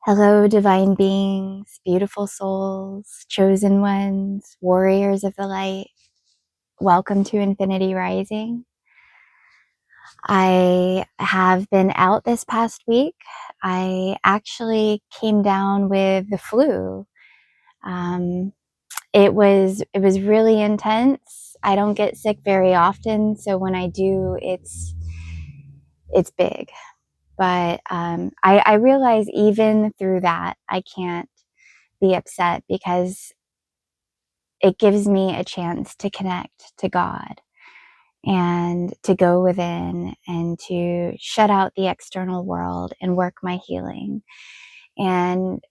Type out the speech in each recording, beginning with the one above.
Hello, divine beings, beautiful souls, chosen ones, warriors of the light. Welcome to Infinity Rising. I have been out this past week. I actually came down with the flu. It was really intense. I don't get sick very often, so when I do, it's big. But I realize even through that, I can't be upset because it gives me a chance to connect to God and to go within and to shut out the external world and work my healing. And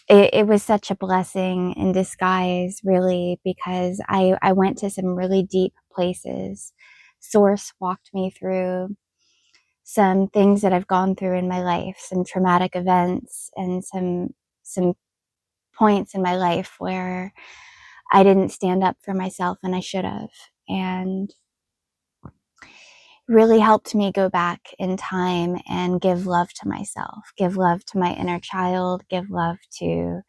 it was such a blessing in disguise, really, because I went to some really deep places. Source walked me through some things that I've gone through in my life, some traumatic events and some points in my life where I didn't stand up for myself and I should have. And really helped me go back in time and give love to myself, give love to my inner child, give love to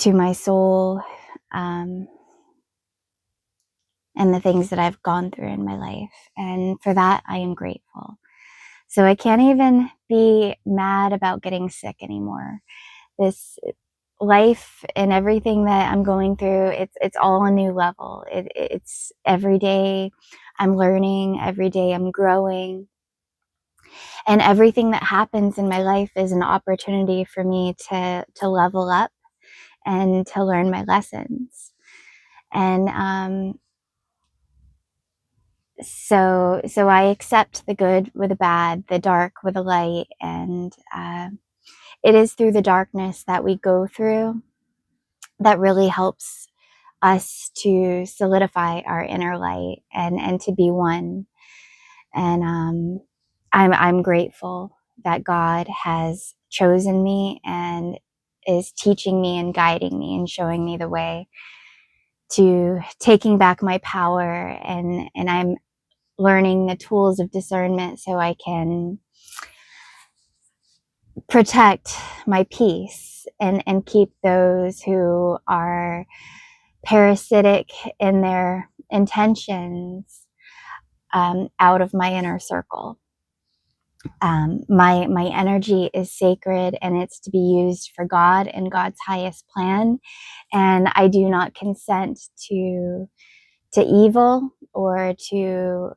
my soul, and the things that I've gone through in my life. And for that, I am grateful. So I can't even be mad about getting sick anymore. This life and everything that I'm going through, it's all a new level. It's every day I'm learning, every day I'm growing, and everything that happens in my life is an opportunity for me to level up and to learn my lessons. And so I accept the good with the bad, the dark with the light, and it is through the darkness that we go through that really helps us to solidify our inner light and to be one. And I'm grateful that God has chosen me and is teaching me and guiding me and showing me the way to taking back my power, and I'm learning the tools of discernment so I can protect my peace and keep those who are parasitic in their intentions out of my inner circle. My energy is sacred and it's to be used for God and God's highest plan. And I do not consent to evil or to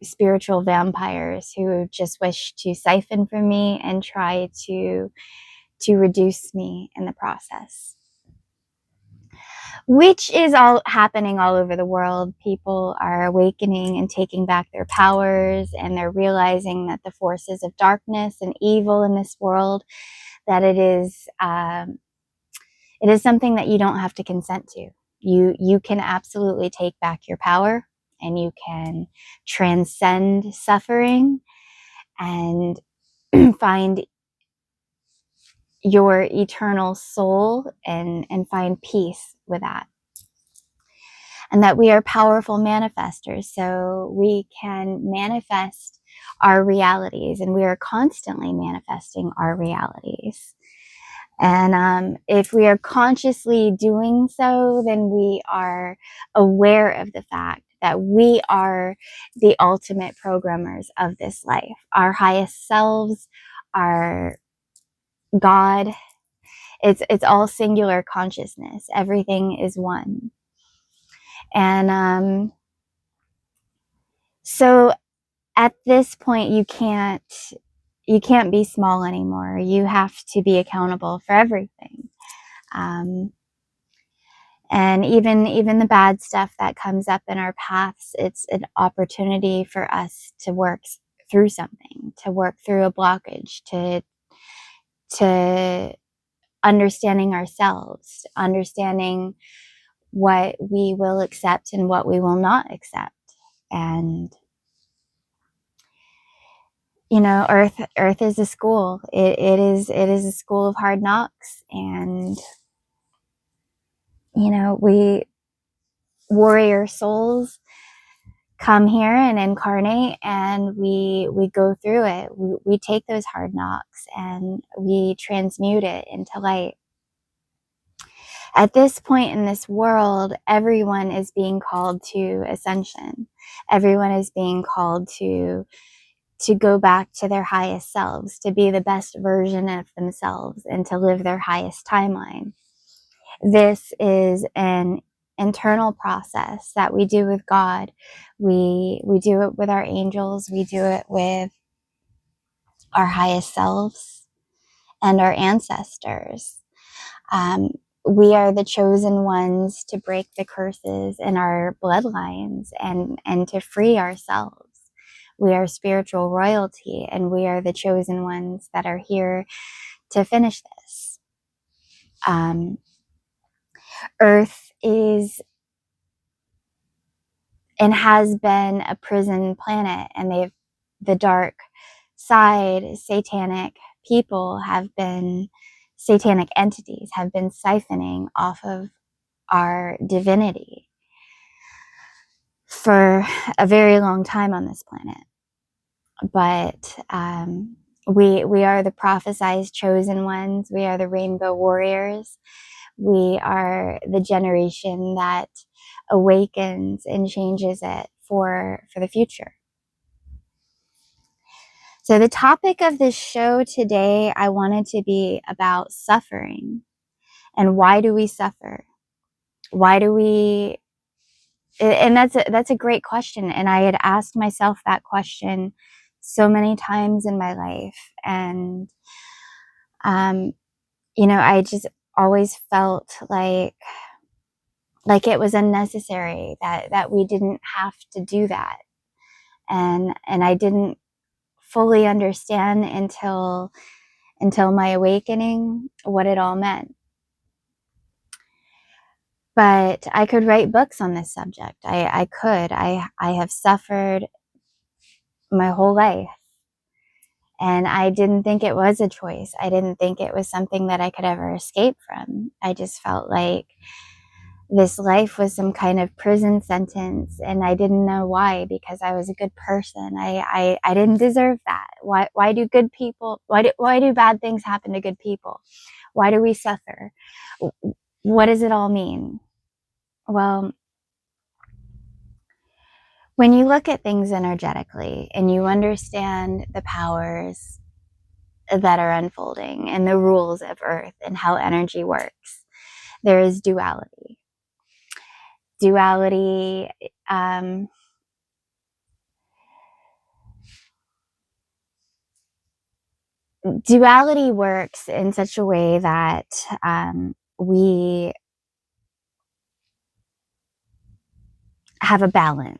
spiritual vampires who just wish to siphon from me and try to reduce me in the process, which is all happening all over the world. People are awakening and taking back their powers, and they're realizing that the forces of darkness and evil in this world, that it is something that you don't have to consent to. You can absolutely take back your power, and you can transcend suffering and find your eternal soul and find peace with that. And that we are powerful manifestors, so we can manifest our realities, and we are constantly manifesting our realities. And if we are consciously doing so, then we are aware of the fact that we are the ultimate programmers of this life. Our highest selves, our God, it's all singular consciousness. Everything is one. And so at this point, you can't be small anymore. You have to be accountable for everything. And even the bad stuff that comes up in our paths, it's an opportunity for us to work through something, to work through a blockage, to understanding ourselves, understanding what we will accept and what we will not accept. And Earth is a school. It is a school of hard knocks, and we warrior souls come here and incarnate, and we go through it. We take those hard knocks and we transmute it into light. At this point in this world, everyone is being called to ascension. Everyone is being called to go back to their highest selves, to be the best version of themselves, and to live their highest timeline. This is an internal process that we do with God. We do it with our angels. We do it with our highest selves and our ancestors. We are the chosen ones to break the curses in our bloodlines and to free ourselves. We are spiritual royalty, and we are the chosen ones that are here to finish this. Earth is and has been a prison planet, and the dark side, satanic people satanic entities have been siphoning off of our divinity for a very long time on this planet. But we are the prophesized chosen ones. We are the rainbow warriors. We are the generation that awakens and changes it for the future. So the topic of this show today, I wanted to be about suffering. And why do we suffer? Why do we? And that's a great question. And I had asked myself that question so many times in my life. And, I just always felt like it was unnecessary, that we didn't have to do that. And I didn't fully understand until my awakening what it all meant. But I could write books on this subject. I could. I have suffered my whole life. And I didn't think it was a choice. I didn't think it was something that I could ever escape from. I just felt like this life was some kind of prison sentence, and I didn't know why, because I was a good person. I didn't deserve that. Why do good people, why do bad things happen to good people? Why do we suffer? What does it all mean? Well, when you look at things energetically and you understand the powers that are unfolding and the rules of Earth and how energy works, there is duality. Duality, duality works in such a way that we have a balance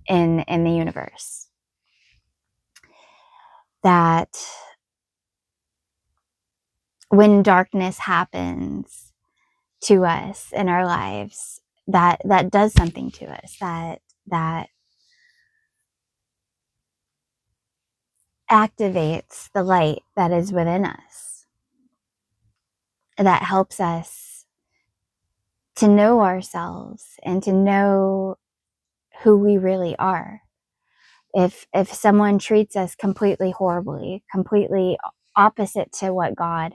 in the universe. That when darkness happens to us in our lives, that does something to us, that activates the light that is within us, that helps us to know ourselves and to know who we really are. If someone treats us completely horribly, completely opposite to what God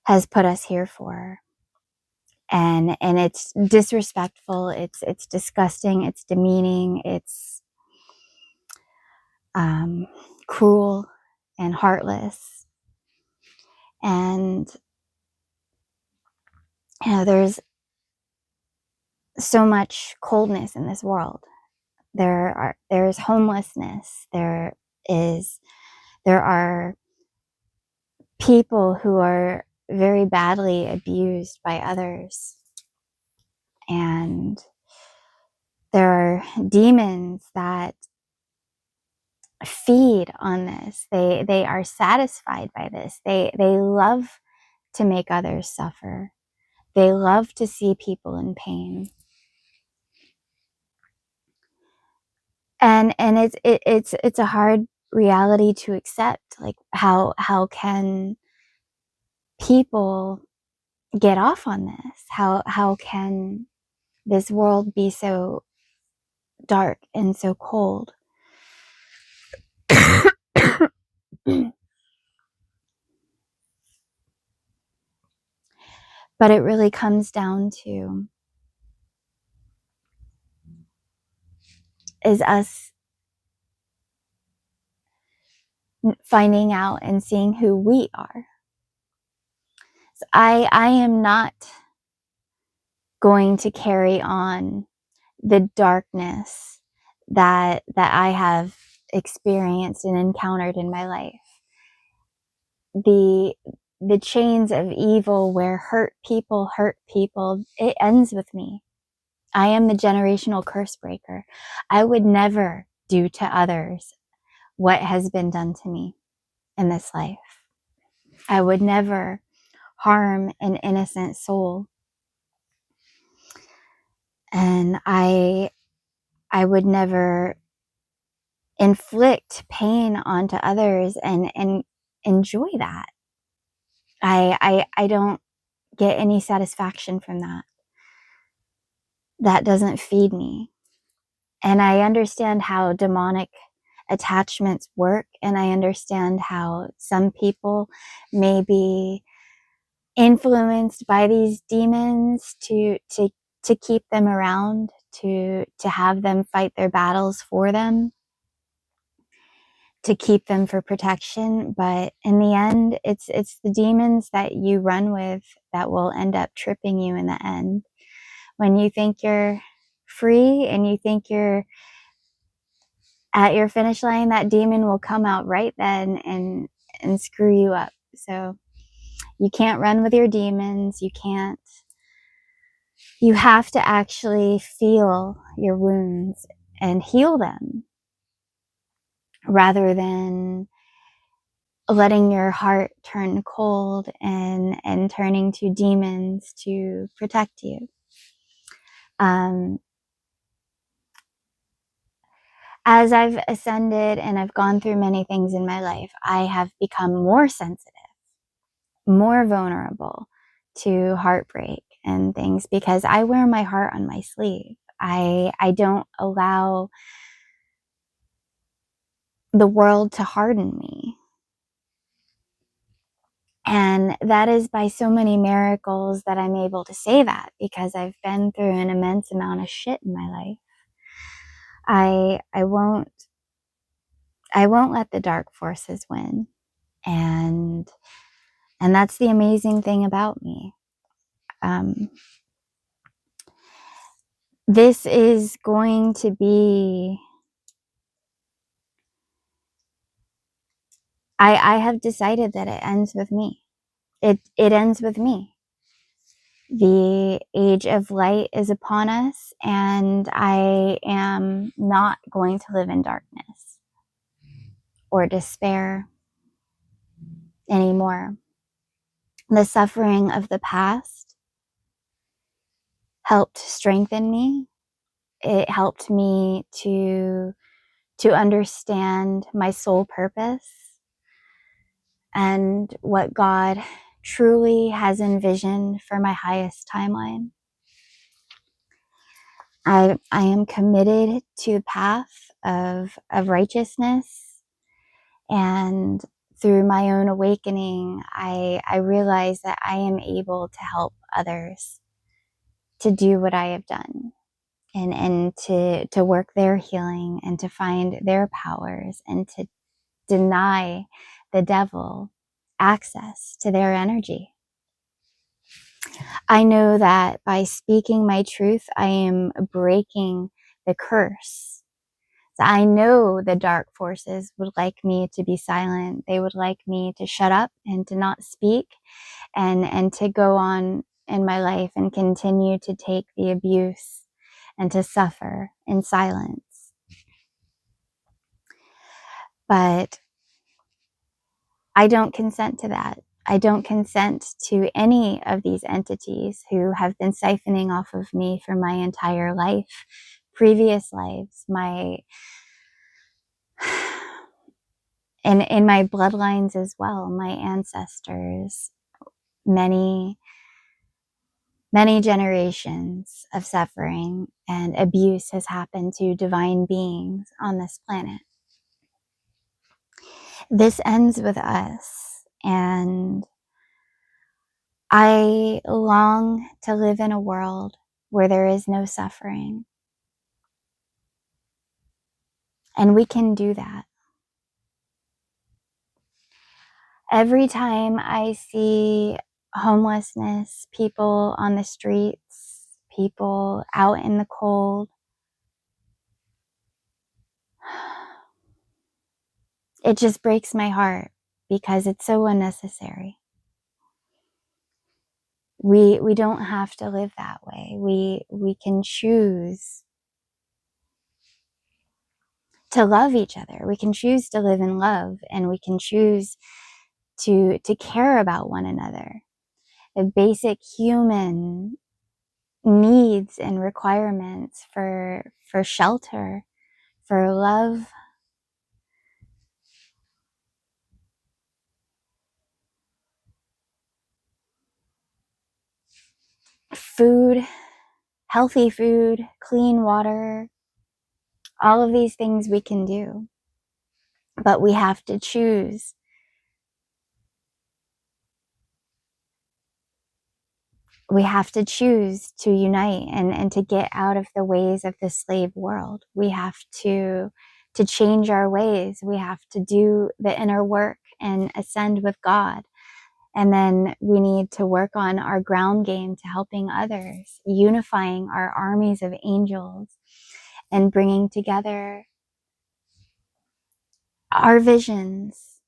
has put us here for, and it's disrespectful, it's disgusting, it's demeaning, it's cruel and heartless, and there's so much coldness in this world. There's homelessness. There are people who are very badly abused by others, and there are demons that feed on this. They are satisfied by this. They love to make others suffer. They love to see people in pain. And it's a hard reality to accept. Like, how can people get off on this? How can this world be so dark and so cold. But it really comes down to is us finding out and seeing who we are. So I am not going to carry on the darkness that I have experienced and encountered in my life. The chains of evil where hurt people, it ends with me. I am the generational curse breaker. I would never do to others what has been done to me in this life. I would never harm an innocent soul. And I would never inflict pain onto others and enjoy that. I don't get any satisfaction from that. That doesn't feed me. And I understand how demonic attachments work, and I understand how some people may be influenced by these demons to keep them around, to have them fight their battles for them, to keep them for protection. But in the end, it's the demons that you run with that will end up tripping you in the end. When you think you're free and you think you're at your finish line, that demon will come out right then and screw you up. So you can't run with your demons. You have to actually feel your wounds and heal them, rather than letting your heart turn cold and turning to demons to protect you. As I've ascended and I've gone through many things in my life, I have become more sensitive, more vulnerable to heartbreak and things, because I wear my heart on my sleeve. I don't allow the world to harden me. And that is by so many miracles that I'm able to say that, because I've been through an immense amount of shit in my life. I won't let the dark forces win. And that's the amazing thing about me. This is going to be, I have decided that it ends with me. It ends with me. The age of light is upon us, and I am not going to live in darkness or despair anymore. The suffering of the past helped strengthen me. It helped me to understand my soul purpose and what God truly has envisioned for my highest timeline. I am committed to the path of righteousness, and through my own awakening, I realize that I am able to help others to do what I have done, and to work their healing and to find their powers and to deny the devil access to their energy. I know that by speaking my truth, I am breaking the curse. So I know the dark forces would like me to be silent. They would like me to shut up and to not speak, and to go on in my life and continue to take the abuse and to suffer in silence. But I don't consent to that. I don't consent to any of these entities who have been siphoning off of me for my entire life, previous lives, and in my bloodlines as well, my ancestors, many Many generations of suffering and abuse has happened to divine beings on this planet. This ends with us, and I long to live in a world where there is no suffering. And we can do that. Every time I see homelessness, people on the streets, people out in the cold, it just breaks my heart because it's so unnecessary. We don't have to live that way. We can choose to love each other. We can choose to live in love, and we can choose to care about one another. The basic human needs and requirements for shelter, for love, food, healthy food, clean water, all of these things we can do. But we have to choose. We have to choose to unite and to get out of the ways of the slave world. We have to change our ways. We have to do the inner work and ascend with God. And then we need to work on our ground game to helping others, unifying our armies of angels and bringing together our visions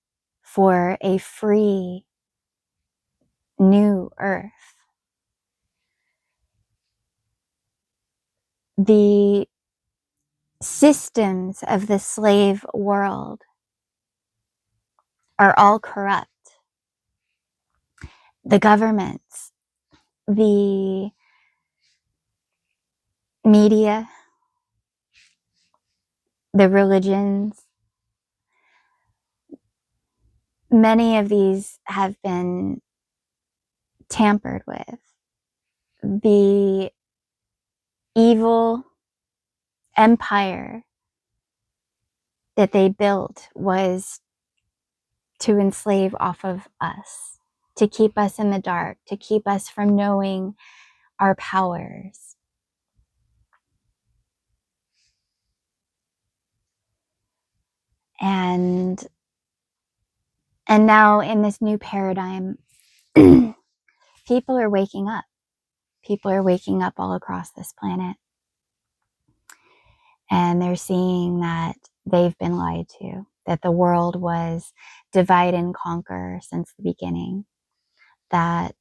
for a free new earth. The systems of the slave world are all corrupt. The governments, the media, the religions, many of these have been tampered with. The evil empire that they built was to enslave off of us, to keep us in the dark, to keep us from knowing our powers. And now in this new paradigm, people are waking up. People are waking up all across this planet. And they're seeing that they've been lied to, that the world was divide and conquer since the beginning, that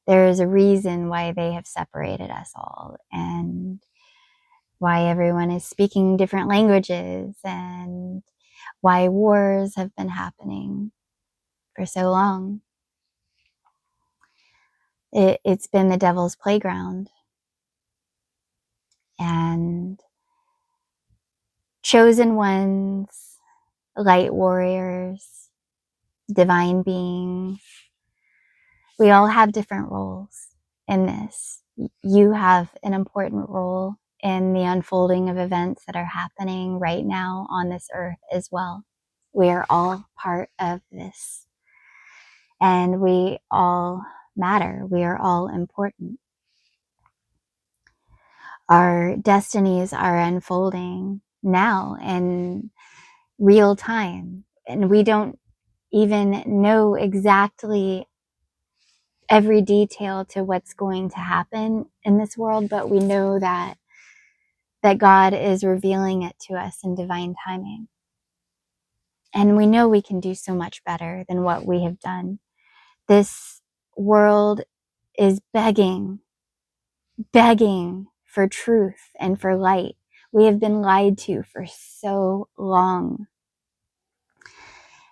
there is a reason why they have separated us all, and why everyone is speaking different languages, and why wars have been happening for so long. It's been the devil's playground. And chosen ones, light warriors, divine beings, we all have different roles in this. You have an important role in the unfolding of events that are happening right now on this earth as well. We are all part of this. And we all matter. We are all important. Our destinies are unfolding now in real time. And we don't even know exactly every detail to what's going to happen in this world, but we know that God is revealing it to us in divine timing. And we know we can do so much better than what we have done. This world is begging for truth and for light. We have been lied to for so long.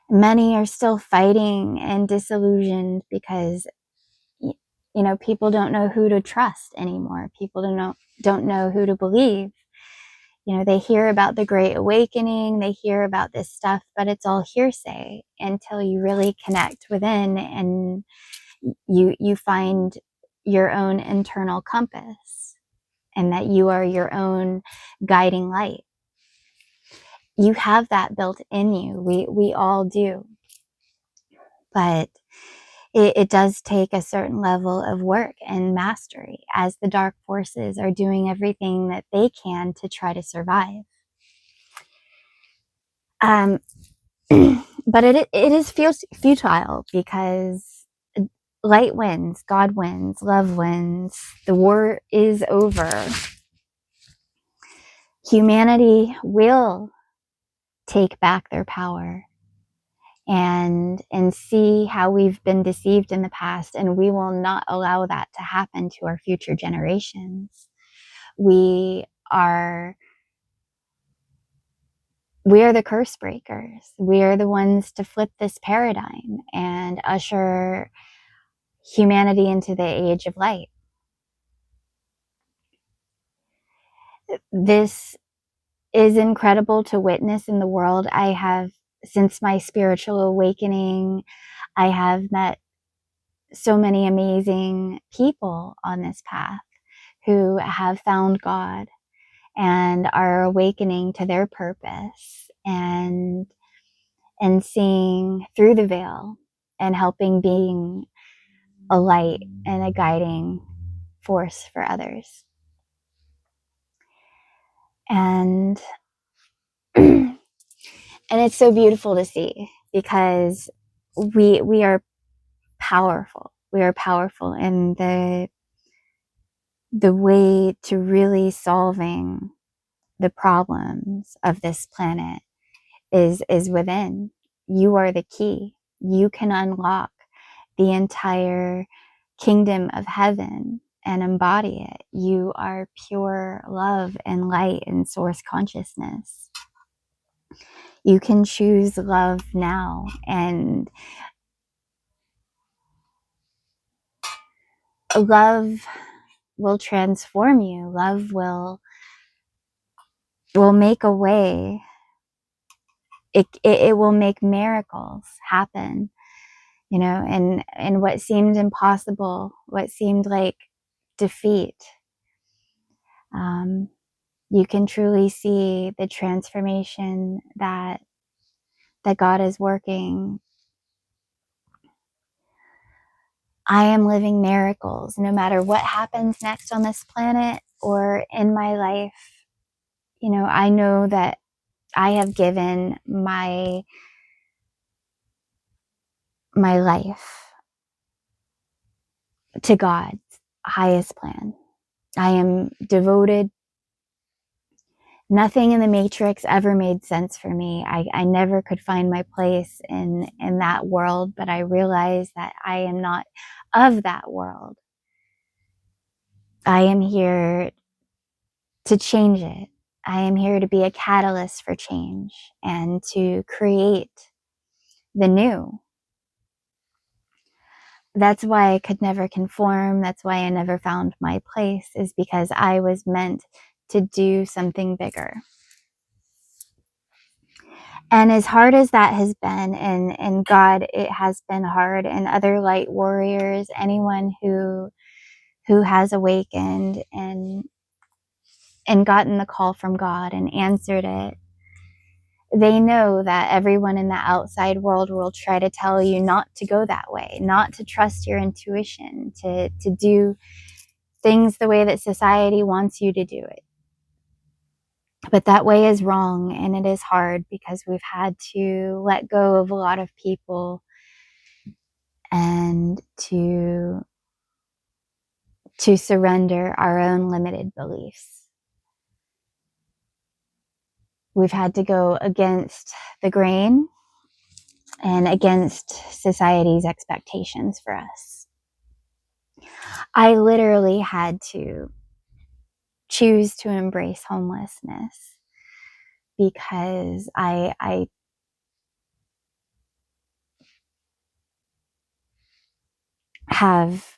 Many are still fighting and disillusioned because people don't know who to trust anymore. People don't know who to believe. They hear about the Great Awakening, they hear about this stuff, but it's all hearsay until you really connect within and you find your own internal compass and that you are your own guiding light. You have that built in you. We all do. But it does take a certain level of work and mastery as the dark forces are doing everything that they can to try to survive. But it is futile, because light wins, God wins, love wins. The war is over. Humanity will take back their power and see how we've been deceived in the past, and we will not allow that to happen to our future generations. We are the curse breakers. We are the ones to flip this paradigm and usher humanity into the age of light. This is incredible to witness in the world. I have, since my spiritual awakening, I have met so many amazing people on this path who have found God and are awakening to their purpose and seeing through the veil and helping being a light and a guiding force for others. And and it's so beautiful to see, because we are powerful. We are powerful, and the way to really solving the problems of this planet is within. You are the key. You can unlock the entire kingdom of heaven and embody it. You are pure love and light and source consciousness. You can choose love now, and love will transform you. Love will make a way. It will make miracles happen, you know, and what seemed impossible, what seemed like defeat, you can truly see the transformation that God is working. I am living miracles no matter what happens next on this planet or in my life. You know, I know that I have given my life to God's highest plan. I am devoted. Nothing in the matrix ever made sense for me. I never could find my place in that world, but I realized that I am not of that world. I am here to change it. I am here to be a catalyst for change and to create the new. That's why I could never conform. That's why I never found my place, is because I was meant to do something bigger. And as hard as that has been, and God, it has been hard, and other light warriors, anyone who has awakened and gotten the call from God and answered it, they know that everyone in the outside world will try to tell you not to go that way, not to trust your intuition, to do things the way that society wants you to do it. But that way is wrong, and it is hard, because we've had to let go of a lot of people and to surrender our own limited beliefs. We've had to go against the grain and against society's expectations for us. I literally had to choose to embrace homelessness because I have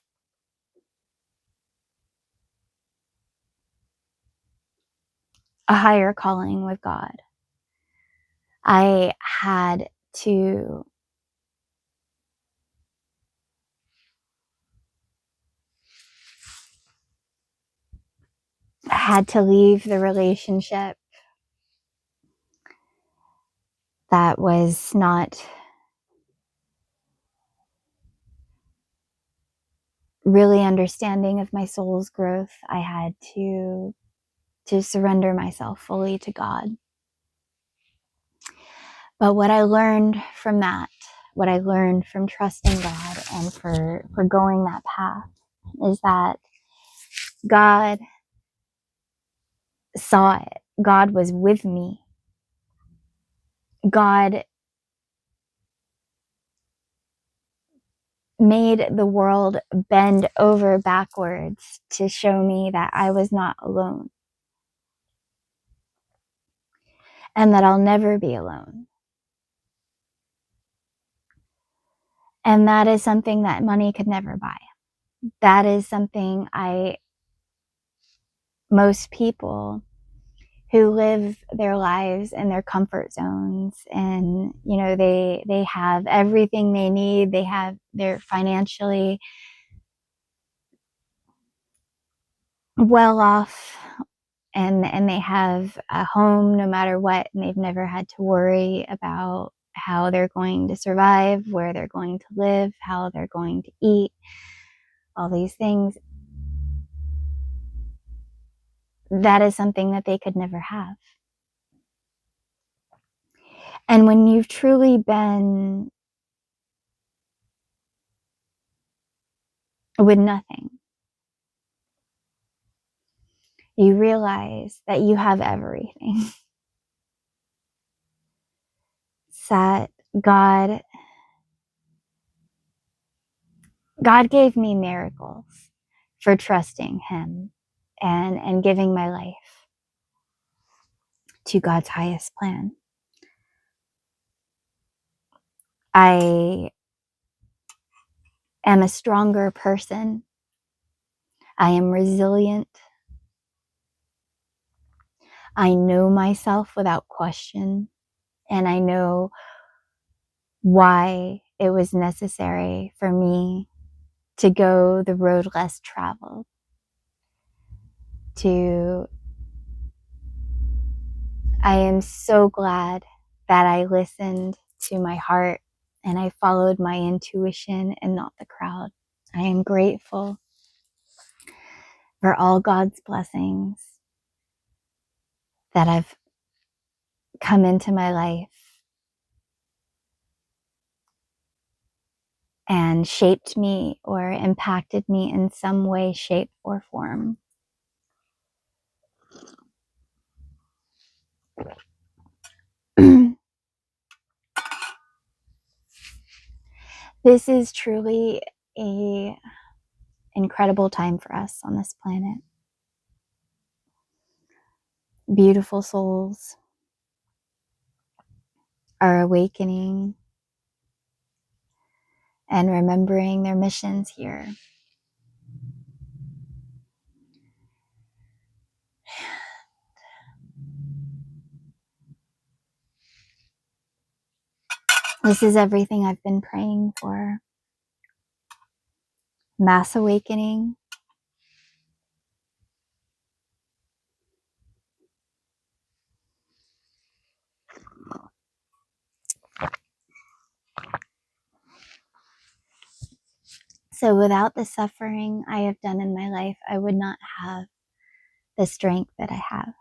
a higher calling with God. I had to had to leave the relationship that was not really understanding of my soul's growth. I had to surrender myself fully to God. But what I learned from that, what I learned from trusting God and for going that path, is that God saw it. God was with me. God made the world bend over backwards to show me that I was not alone and that I'll never be alone. And that is something that money could never buy. That is something most people who live their lives in their comfort zones, and they have everything they need, they're financially well off, and they have a home no matter what, and they've never had to worry about how they're going to survive, where they're going to live, how they're going to eat, all these things. That is something that they could never have. And when you've truly been with nothing, you realize that you have everything. That God gave me miracles for trusting Him and giving my life to God's highest plan. I am a stronger person. I am resilient. I know myself without question, and I know why it was necessary for me to go the road less traveled, I am so glad that I listened to my heart and I followed my intuition and not the crowd. I am grateful for all God's blessings that have come into my life and shaped me or impacted me in some way, shape, or form. This is truly an incredible time for us on this planet. Beautiful souls are awakening and remembering their missions here. This is everything I've been praying for. Mass awakening. So without the suffering I have done in my life, I would not have the strength that I have.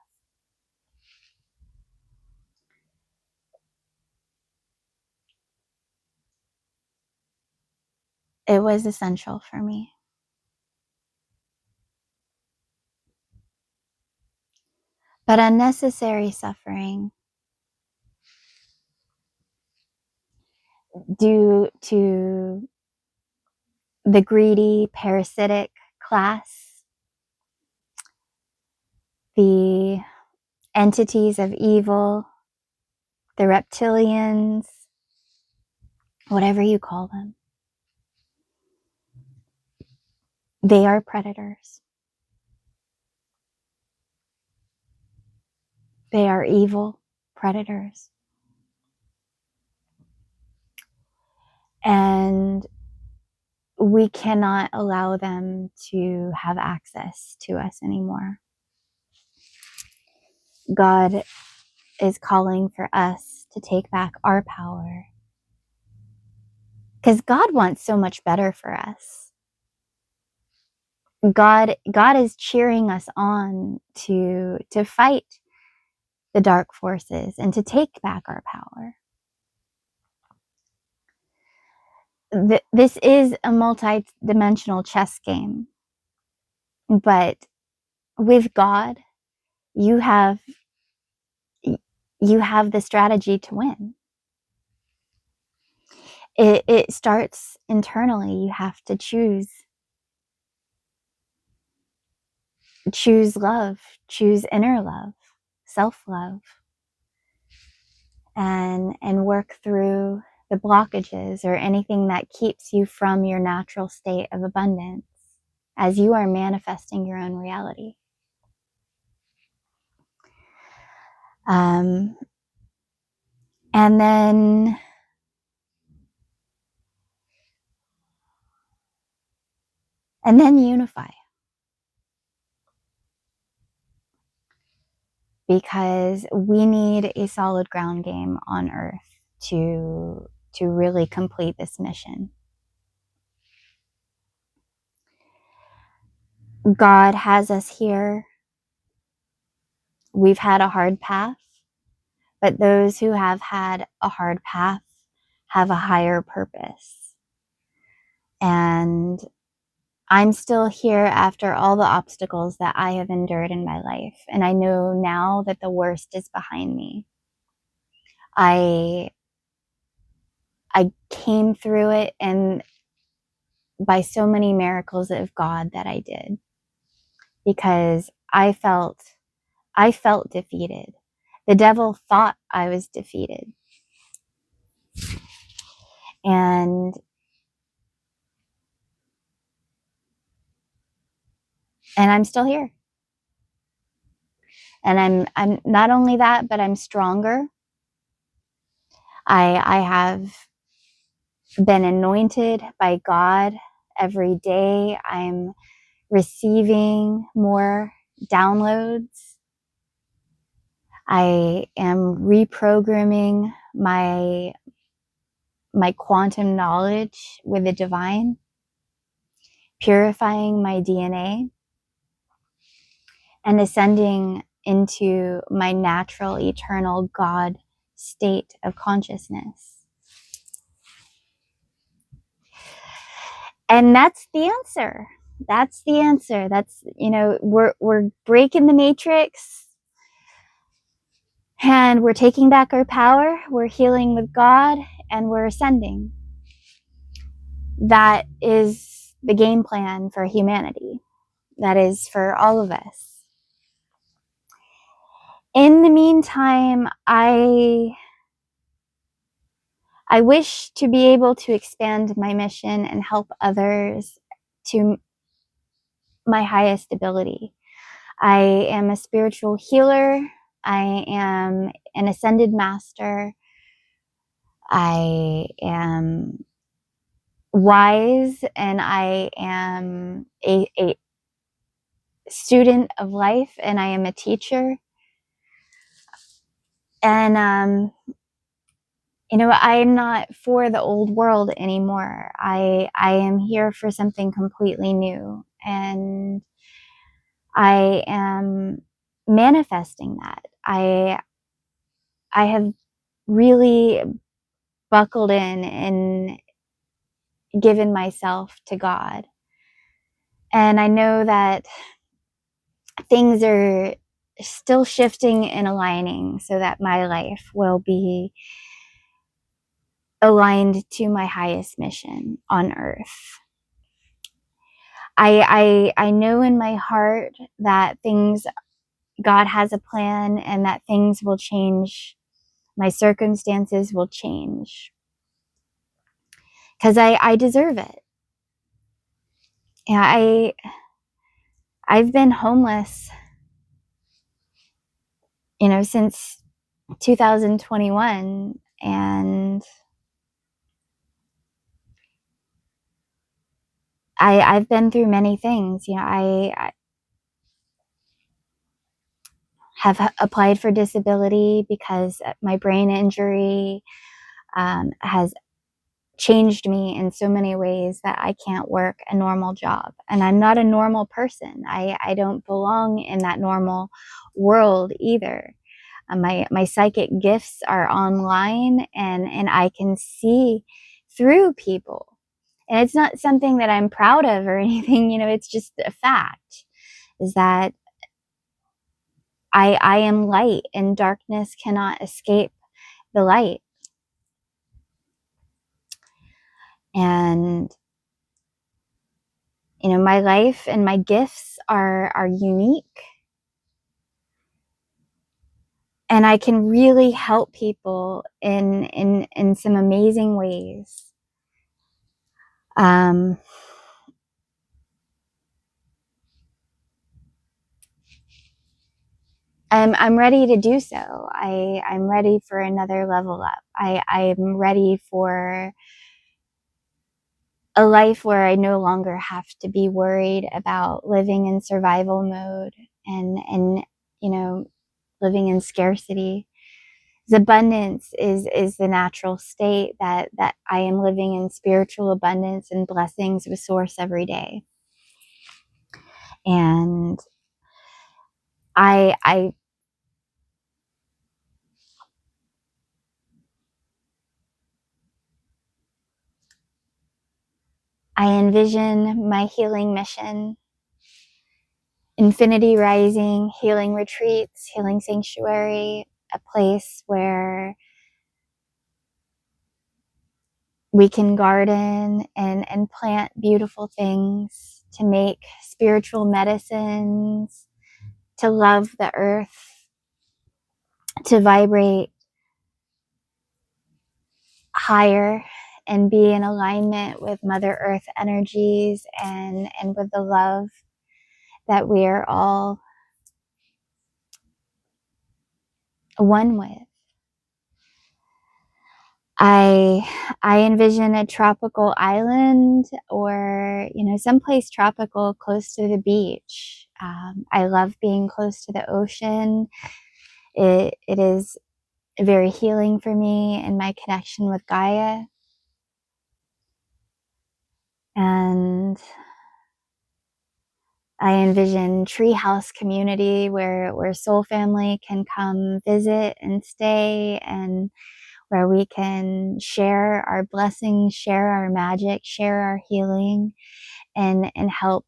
It was essential for me. But unnecessary suffering due to the greedy, parasitic class, the entities of evil, the reptilians, whatever you call them. They are predators. They are evil predators. And we cannot allow them to have access to us anymore. God is calling for us to take back our power. Because God wants so much better for us. God is cheering us on to fight the dark forces and to take back our power. This is a multi-dimensional chess game, but with God, you have the strategy to win. It starts internally. You have to choose love, choose inner love, self-love, and work through the blockages or anything that keeps you from your natural state of abundance as you are manifesting your own reality. And then unify, because we need a solid ground game on Earth to really complete this mission. God has us here. We've had a hard path, but those who have had a hard path have a higher purpose. And I'm still here after all the obstacles that I have endured in my life. And I know now that the worst is behind me. I came through it, and by so many miracles of God that I did, because I felt defeated. The devil thought I was defeated. And I'm still here. And I'm not only that, but I'm stronger. I have been anointed by God every day. I'm receiving more downloads. I am reprogramming my quantum knowledge with the divine, purifying my DNA, and ascending into my natural, eternal God state of consciousness. And that's the answer. That's the answer. That's, we're breaking the matrix, and we're taking back our power. We're healing with God, and we're ascending. That is the game plan for humanity. That is for all of us. In the meantime, I wish to be able to expand my mission and help others to my highest ability. I am a spiritual healer. I am an ascended master. I am wise, and I am a student of life, and I am a teacher. And, I'm not for the old world anymore. I am here for something completely new. And I am manifesting that. I have really buckled in and given myself to God. And I know that things are still shifting and aligning so that my life will be aligned to my highest mission on Earth. I know in my heart that God has a plan, and that things will change. My circumstances will change, because I deserve it. Yeah, I've been homeless, since 2021, and I've been through many things. I have applied for disability because my brain injury has changed me in so many ways that I can't work a normal job. And I'm not a normal person. I don't belong in that normal world either. My psychic gifts are online, and I can see through people. And it's not something that I'm proud of or anything, it's just a fact, is that I am light, and darkness cannot escape the light. And my life and my gifts are unique, and I can really help people in some amazing ways. I'm ready to do so. I'm ready for another level up. I'm ready for a life where I no longer have to be worried about living in survival mode and living in scarcity. Abundance is the natural state that I am living in, spiritual abundance and blessings with source every day. And I envision my healing mission, Infinity Rising, healing retreats, healing sanctuary, a place where we can garden and plant beautiful things, to make spiritual medicines, to love the earth, to vibrate higher and be in alignment with Mother Earth energies and with the love that we are all one with. I envision a tropical island, or someplace tropical close to the beach. I love being close to the ocean. It is very healing for me and my connection with Gaia. And I envision treehouse community where soul family can come visit and stay, and where we can share our blessings, share our magic, share our healing, and help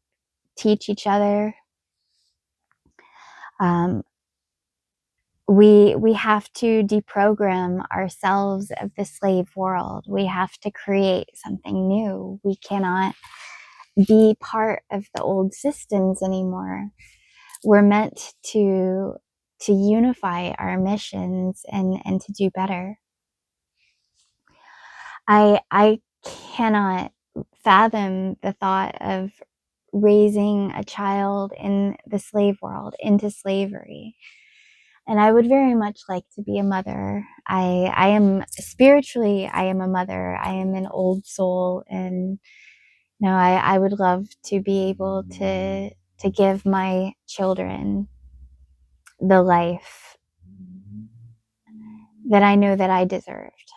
teach each other. We have to deprogram ourselves of the slave world. We have to create something new. We cannot be part of the old systems anymore. We're meant to unify our missions and to do better. I cannot fathom the thought of raising a child in the slave world, into slavery. And I would very much like to be a mother. I am spiritually, I am a mother. I am an old soul, and I would love to be able to give my children the life that I know that I deserved.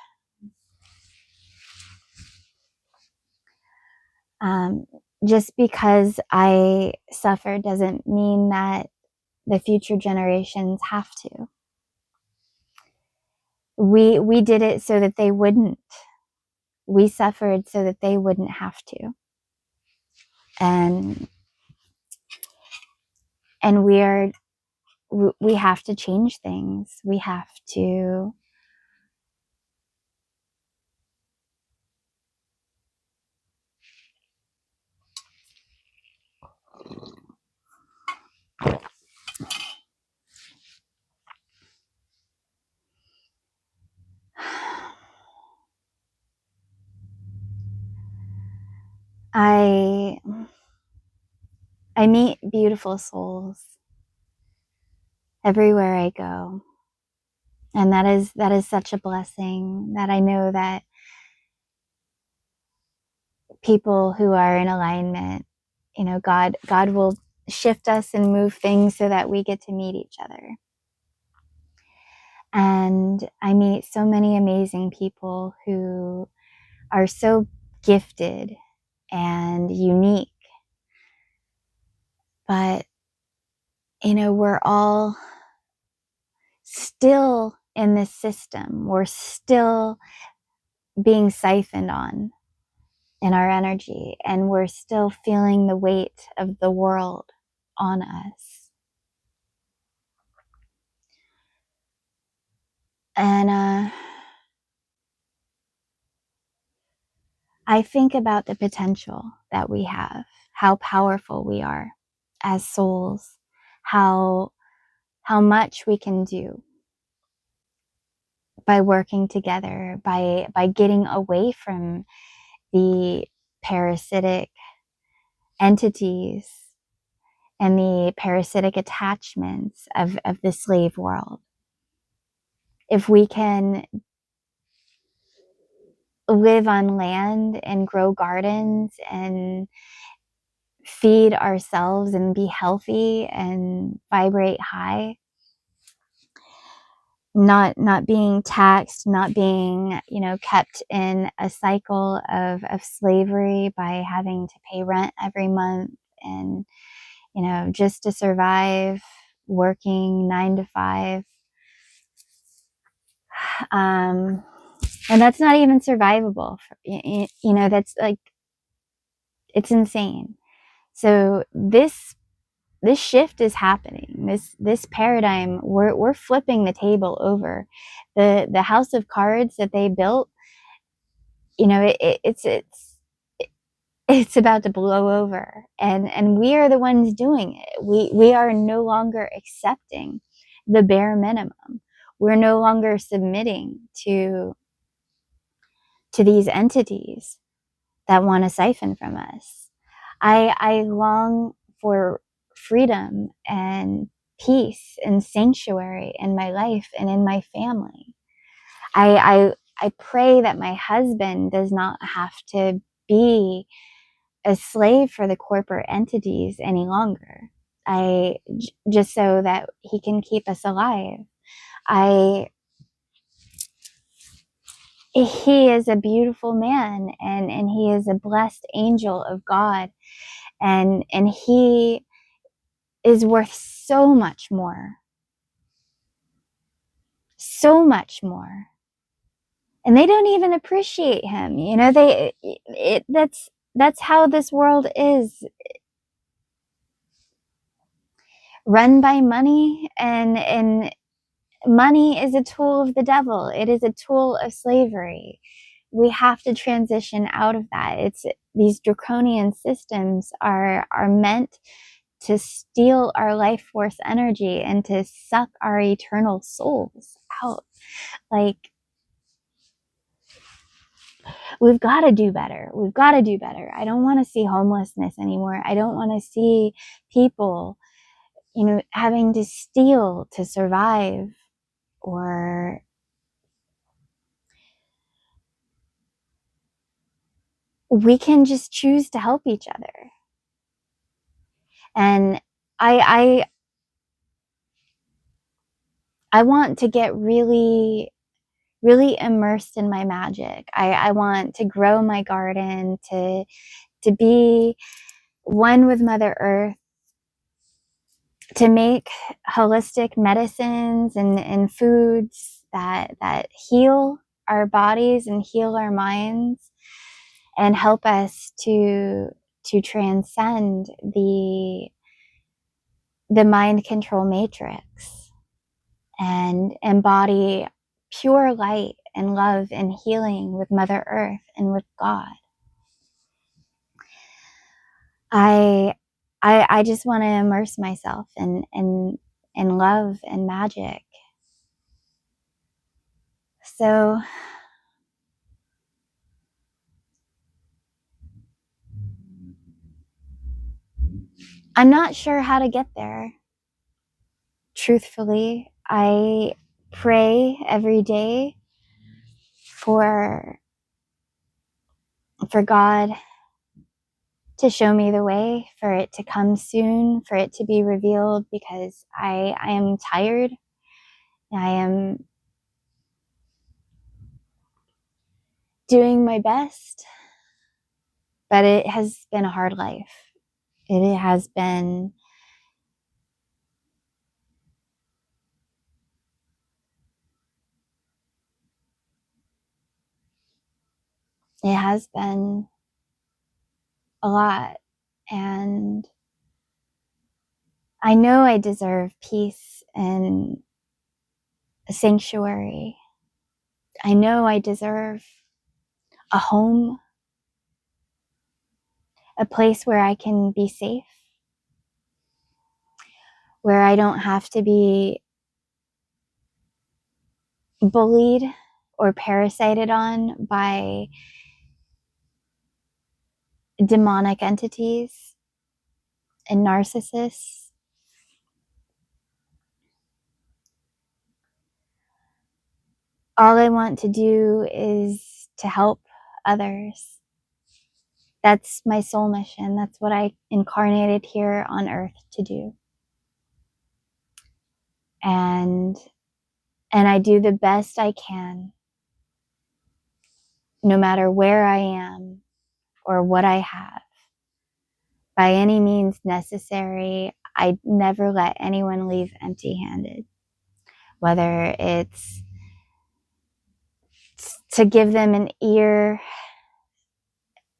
Just because I suffer doesn't mean that the future generations have to. We did it so that they wouldn't. We suffered so that they wouldn't have to. And we have to change things. We have to I meet beautiful souls everywhere I go. And that is such a blessing, that I know that people who are in alignment, God will shift us and move things so that we get to meet each other. And I meet so many amazing people who are so gifted and unique. But, we're all still in this system. We're still being siphoned on in our energy, and we're still feeling the weight of the world on us. And I think about the potential that we have, how powerful we are as souls, how much we can do by working together, by getting away from the parasitic entities and the parasitic attachments of the slave world. If we can live on land and grow gardens and feed ourselves and be healthy and vibrate high, not being taxed, not being, kept in a cycle of slavery by having to pay rent every month and, just to survive, working 9 to 5. And that's not even survivable. That's like, it's insane. So this shift is happening. This paradigm, we're flipping the table over. The house of cards that they built, it's about to blow over, and we are the ones doing it. We are no longer accepting the bare minimum. We're no longer submitting to these entities that want to siphon from us. I long for freedom and peace and sanctuary in my life and in my family. I pray that my husband does not have to be a slave for the corporate entities any longer. Just so that he can keep us alive. He is a beautiful man, and he is a blessed angel of God, and he is worth so much more, so much more. And they don't even appreciate him. That's how this world is, run by money, and money is a tool of the devil. It is a tool of slavery. We have to transition out of that. These draconian systems are meant to steal our life force energy and to suck our eternal souls out. Like, we've got to do better. We've got to do better. I don't want to see homelessness anymore. I don't want to see people, having to steal to survive, or we can just choose to help each other. And I want to get really, really immersed in my magic. I want to grow my garden, to be one with Mother Earth, to make holistic medicines and foods that heal our bodies and heal our minds and help us to transcend the mind control matrix and embody pure light and love and healing with Mother Earth and with God. I just want to immerse myself in love and magic. So I'm not sure how to get there. Truthfully, I pray every day for God to show me the way, for it to come soon, for it to be revealed, because I am tired. I am doing my best, but it has been a hard life. It has been a lot. And I know I deserve peace and a sanctuary. I know I deserve a home, a place where I can be safe, where I don't have to be bullied or parasited on by demonic entities and narcissists. All I want to do is to help others. That's my soul mission. That's what I incarnated here on earth to do. And I do the best I can, no matter where I am or what I have. By any means necessary, I never let anyone leave empty-handed. Whether it's to give them an ear,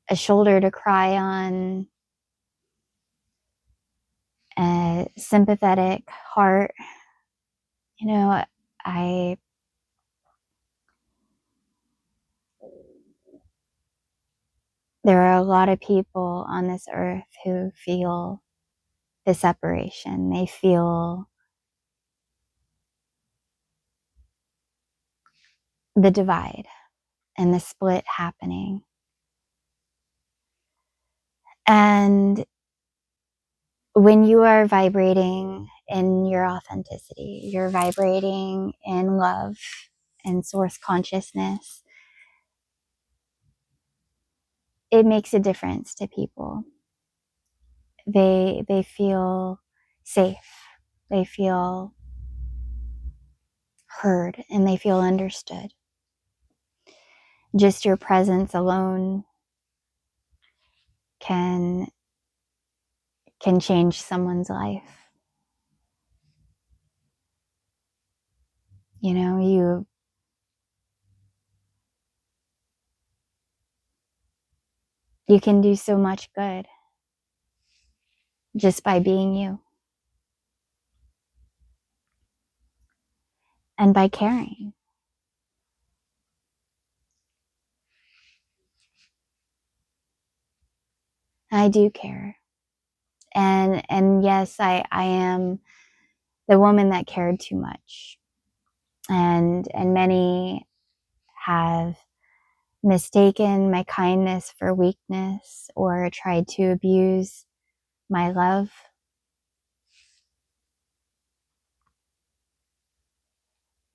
a shoulder to cry on, a sympathetic heart. You know, there are a lot of people on this earth who feel the separation. They feel the divide and the split happening. And when you are vibrating in your authenticity, you're vibrating in love and source consciousness, it makes a difference to people. They feel safe. They feel heard and they feel understood. Just your presence alone can change someone's life. You know, you can do so much good just by being you and by caring. I do care. And yes, I am the woman that cared too much. And many have mistaken my kindness for weakness or tried to abuse my love.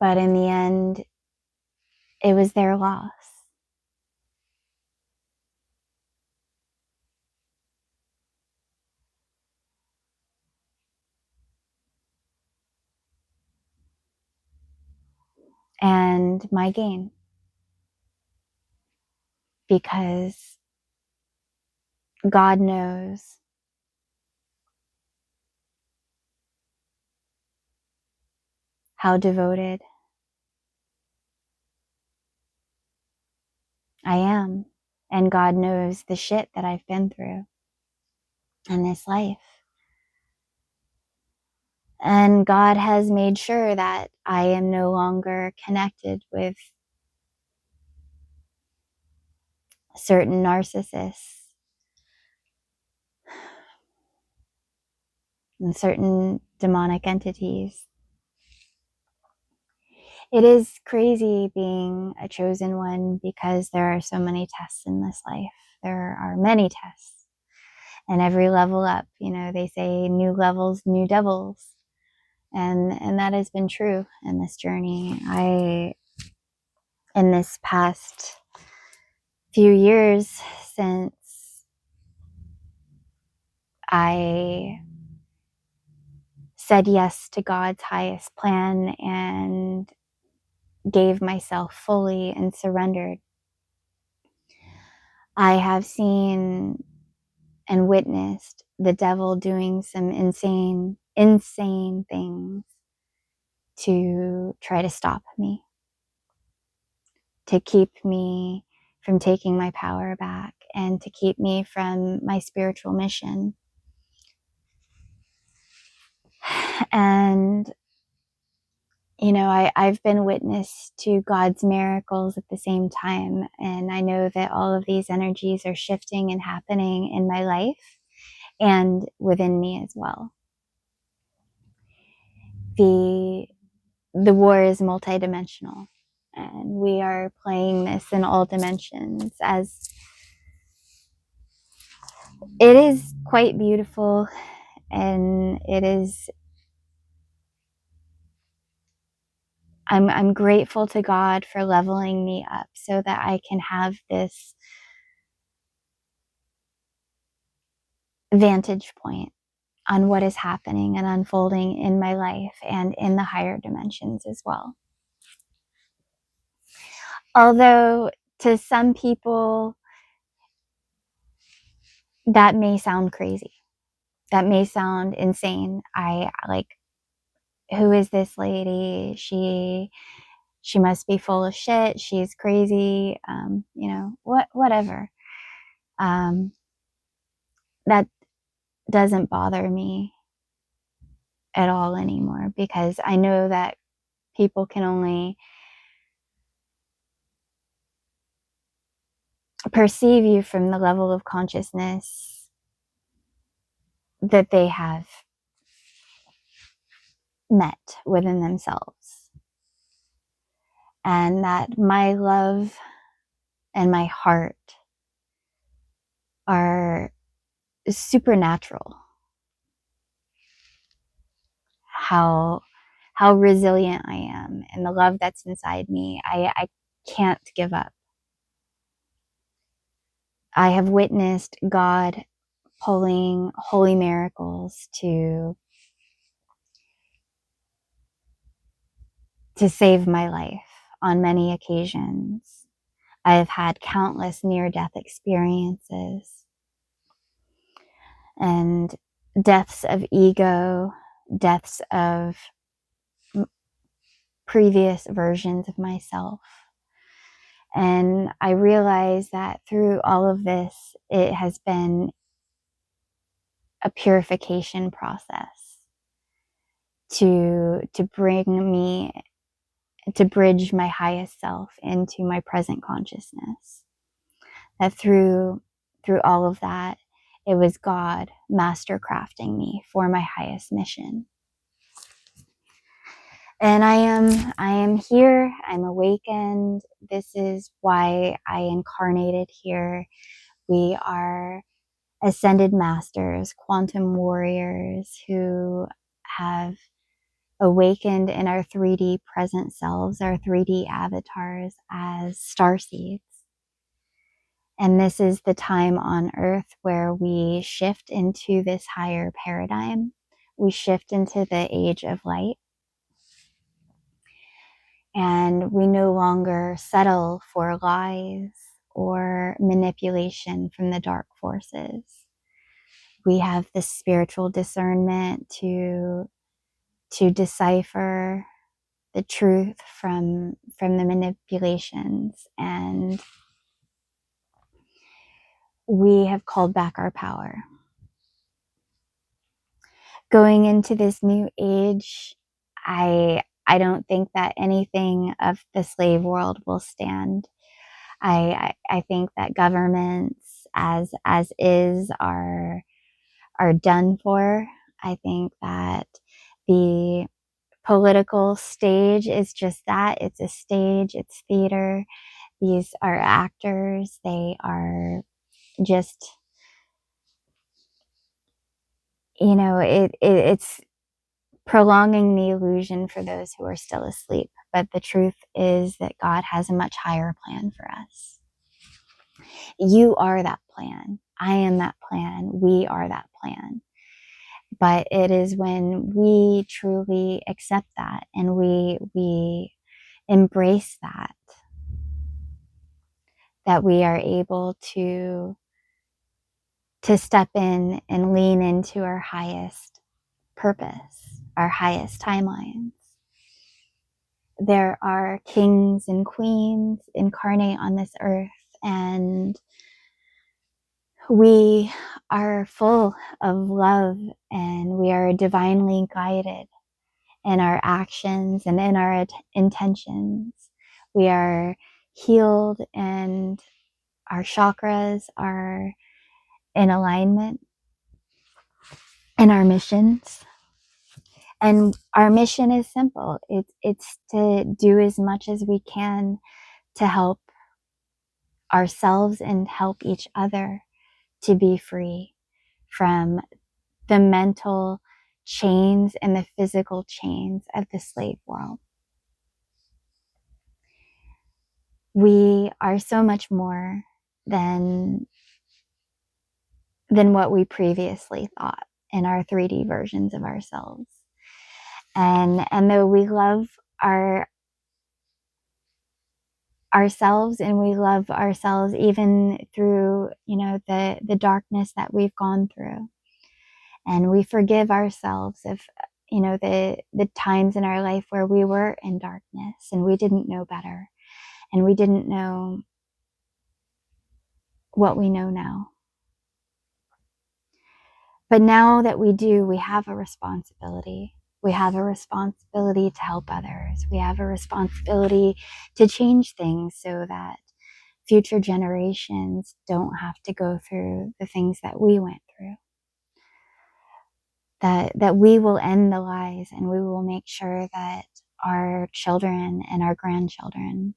But in the end, it was their loss. And my gain. Because God knows how devoted I am. And God knows the shit that I've been through in this life. And God has made sure that I am no longer connected with certain narcissists and certain demonic entities. It is crazy being a chosen one because there are so many tests in this life. There are many tests. And every level up, they say new levels, new devils. And that has been true in this journey. In this past few years since I said yes to God's highest plan and gave myself fully and surrendered, I have seen and witnessed the devil doing some insane things to try to stop me, to keep me from taking my power back, and to keep me from my spiritual mission. And, you know, I've been witness to God's miracles at the same time. And I know that all of these energies are shifting and happening in my life and within me as well. The war is multidimensional, and we are playing this in all dimensions, as it is quite beautiful, and it is, I'm grateful to God for leveling me up so that I can have this vantage point on what is happening and unfolding in my life and in the higher dimensions as well. Although to some people that may sound crazy, that may sound insane. I like, who is this lady? She must be full of shit. She's crazy. You know, whatever. That doesn't bother me at all anymore, because I know that people can only perceive you from the level of consciousness that they have met within themselves. And that my love and my heart are supernatural. How resilient I am, and the love that's inside me, I can't give up. I have witnessed God pulling holy miracles to save my life on many occasions. I have had countless near-death experiences and deaths of ego, deaths of previous versions of myself. And I realize that through all of this, it has been a purification process to bring me, to bridge my highest self into my present consciousness. That through all of that, it was God master crafting me for my highest mission. And I am here. I'm awakened. This is why I incarnated here. We are ascended masters, quantum warriors who have awakened in our 3D present selves, our 3D avatars, as starseeds. And this is the time on Earth where we shift into this higher paradigm. We shift into the age of light. And we no longer settle for lies or manipulation from the dark forces. We have this spiritual discernment to decipher the truth from the manipulations, and we have called back our power. Going into this new age, I don't think that anything of the slave world will stand. I think that governments as is are done for. I think that the political stage is just that. It's a stage, it's theater. These are actors. They are just, you know, it's prolonging the illusion for those who are still asleep. But the truth is that God has a much higher plan for us. You are that plan. I am that plan. We are that plan. But it is when we truly accept that and we embrace that, that we are able to step in and lean into our highest purpose, our highest timelines. There are kings and queens incarnate on this earth, and we are full of love, and we are divinely guided in our actions and in our intentions. We are healed, and our chakras are in alignment, and our missions. And our mission is simple. It's to do as much as we can to help ourselves and help each other to be free from the mental chains and the physical chains of the slave world. We are so much more than what we previously thought in our 3D versions of ourselves. And though we love ourselves, and we love ourselves even through, the darkness that we've gone through, and we forgive ourselves of, the times in our life where we were in darkness and we didn't know better, and we didn't know what we know now. But now that we do, we have a responsibility. We have a responsibility to help others. We have a responsibility to change things so that future generations don't have to go through the things that we went through. That we will end the lies, and we will make sure that our children and our grandchildren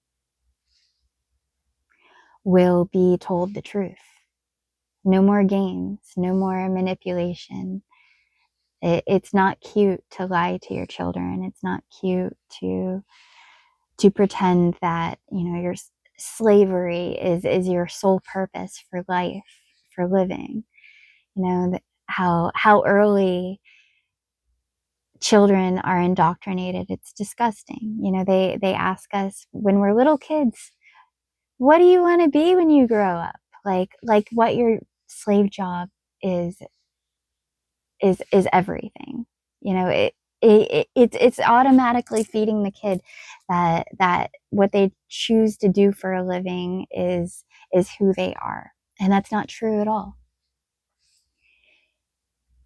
will be told the truth. No more games, no more manipulation. It's not cute to lie to your children. It's not cute to pretend that, your slavery is your sole purpose for life, for living. How early children are indoctrinated. It's disgusting. They ask us when we're little kids, what do you want to be when you grow up? Like what your slave job is everything. It's automatically feeding the kid that what they choose to do for a living is who they are. And that's not true at all.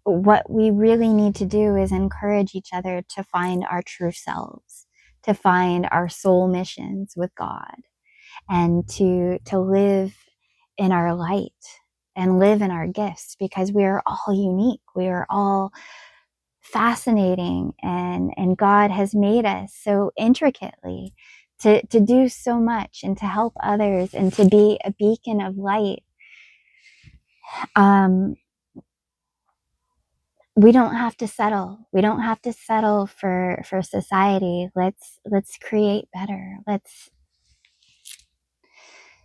What we really need to do is encourage each other to find our true selves, to find our soul missions with God, and to live in our light and live in our gifts, because we are all unique. We are all fascinating, and God has made us so intricately to do so much and to help others and to be a beacon of light. We don't have to settle. We don't have to settle for society. Let's create better. Let's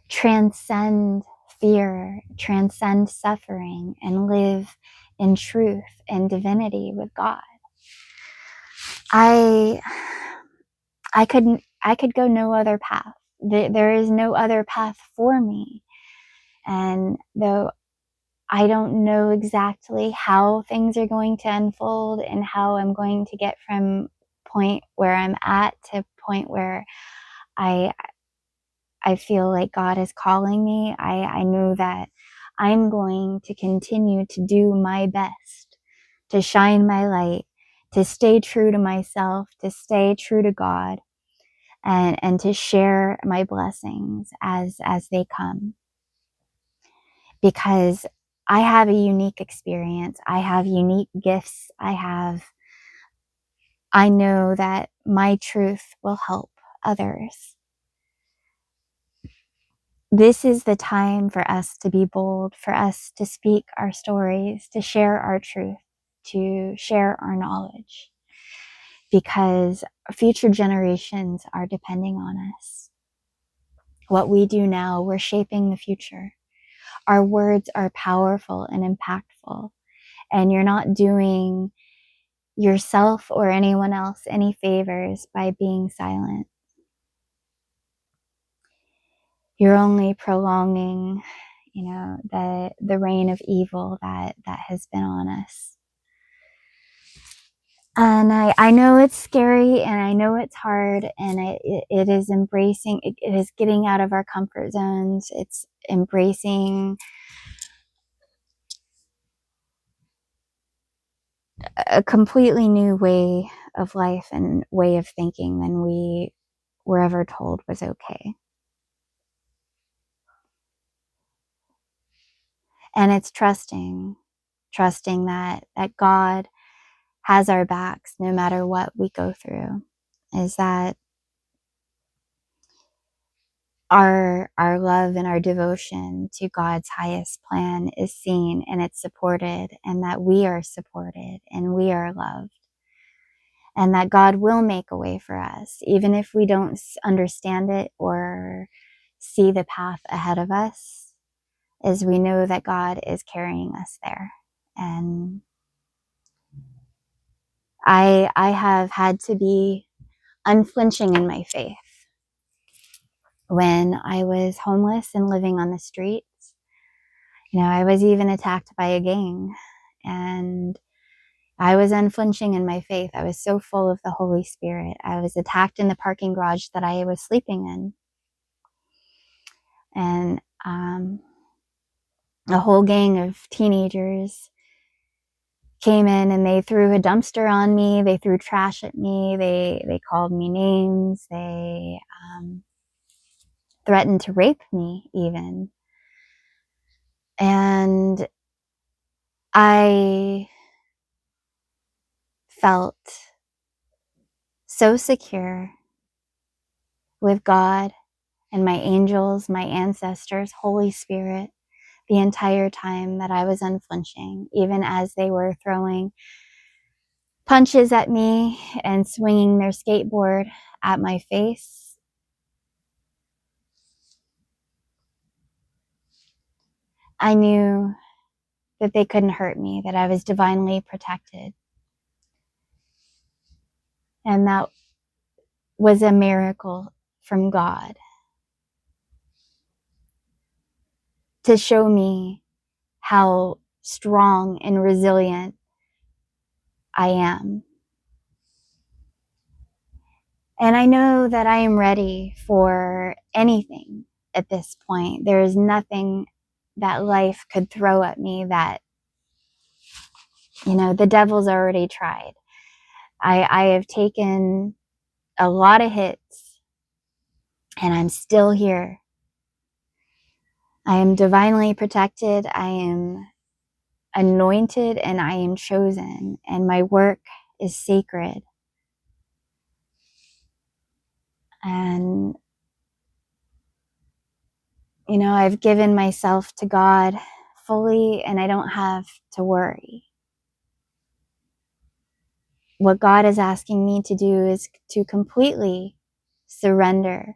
transcend fear, transcend suffering, and live in truth and divinity with God. I could go no other path. There is no other path for me. And though I don't know exactly how things are going to unfold and how I'm going to get from point where I'm at to point where I feel like God is calling me, I know that I'm going to continue to do my best, to shine my light, to stay true to myself, to stay true to God, and to share my blessings as they come. Because I have a unique experience. I have unique gifts. I know that my truth will help others. This is the time for us to be bold, for us to speak our stories, to share our truth, to share our knowledge, because future generations are depending on us. What we do now, we're shaping the future. Our words are powerful and impactful, and you're not doing yourself or anyone else any favors by being silent. you're only prolonging, the reign of evil that has been on us. And I know it's scary, and I know it's hard, and it is embracing, it is getting out of our comfort zones. It's embracing a completely new way of life and way of thinking than we were ever told was okay. And it's trusting that God has our backs no matter what we go through. Is that our love and our devotion to God's highest plan is seen and it's supported, and that we are supported and we are loved, and that God will make a way for us, even if we don't understand it or see the path ahead of us, as we know that God is carrying us there. And I have had to be unflinching in my faith when I was homeless and living on the streets. I was even attacked by a gang, and I was unflinching in my faith. I was so full of the Holy Spirit. I was attacked in the parking garage that I was sleeping in. And a whole gang of teenagers came in and they threw a dumpster on me. They threw trash at me. They called me names. They threatened to rape me even. And I felt so secure with God and my angels, my ancestors, Holy Spirit, the entire time that I was unflinching, even as they were throwing punches at me and swinging their skateboard at my face. I knew that they couldn't hurt me, that I was divinely protected. And that was a miracle from God to show me how strong and resilient I am. And I know that I am ready for anything at this point. There is nothing that life could throw at me that, the devil's already tried. I have taken a lot of hits, and I'm still here. I am divinely protected. I am anointed, and I am chosen, and my work is sacred. And, I've given myself to God fully, and I don't have to worry. What God is asking me to do is to completely surrender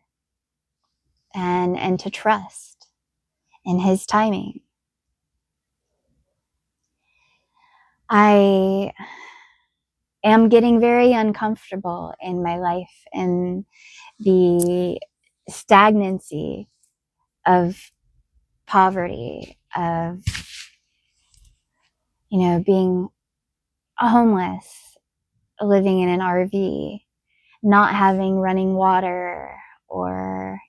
and to trust in His timing. I am getting very uncomfortable in my life, and the stagnancy of poverty, of, being homeless, living in an RV, not having running water or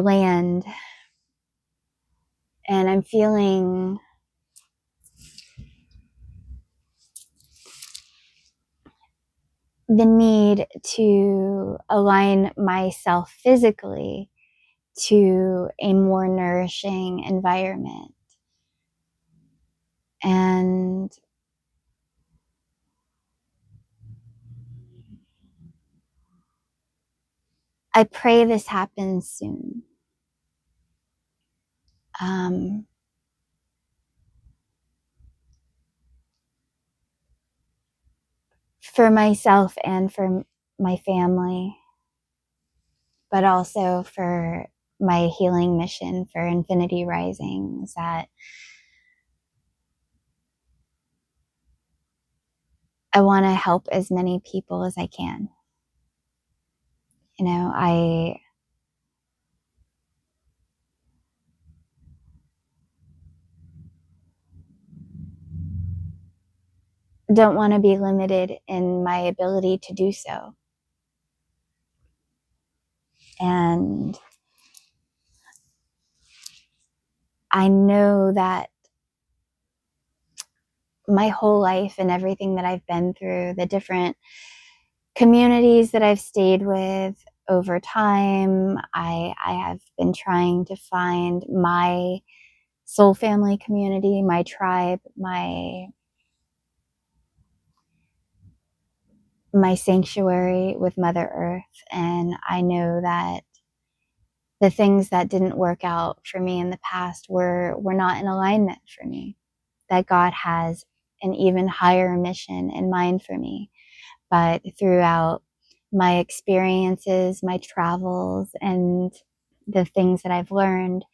land. And I'm feeling the need to align myself physically to a more nourishing environment. And I pray this happens soon. For myself and for my family, but also for my healing mission for Infinity Rising, is that I want to help as many people as I can. I don't want to be limited in my ability to do so. And I know that my whole life and everything that I've been through, the different communities that I've stayed with over time, I have been trying to find my soul family community, my tribe, my sanctuary with Mother Earth. And I know that the things that didn't work out for me in the past were not in alignment for me, that God has an even higher mission in mind for me. But throughout my experiences, my travels, and the things that I've learned,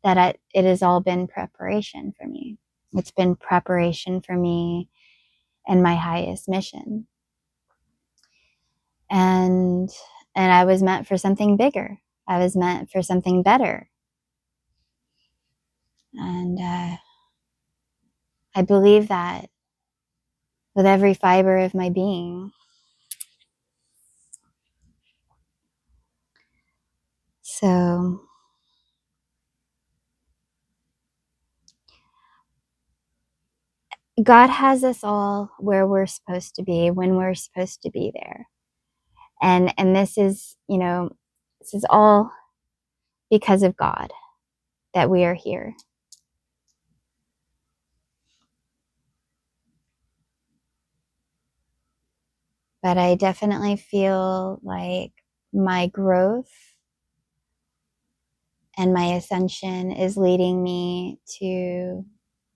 that it has all been preparation for me. It's been preparation for me and my highest mission. And I was meant for something bigger. I was meant for something better. And I believe that with every fiber of my being. So God has us all where we're supposed to be, when we're supposed to be there. And this is, this is all because of God that we are here. But I definitely feel like my growth and my ascension is leading me to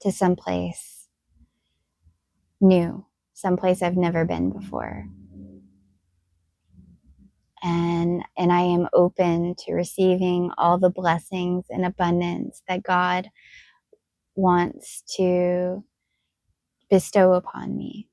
someplace new, someplace I've never been before. And I am open to receiving all the blessings and abundance that God wants to bestow upon me.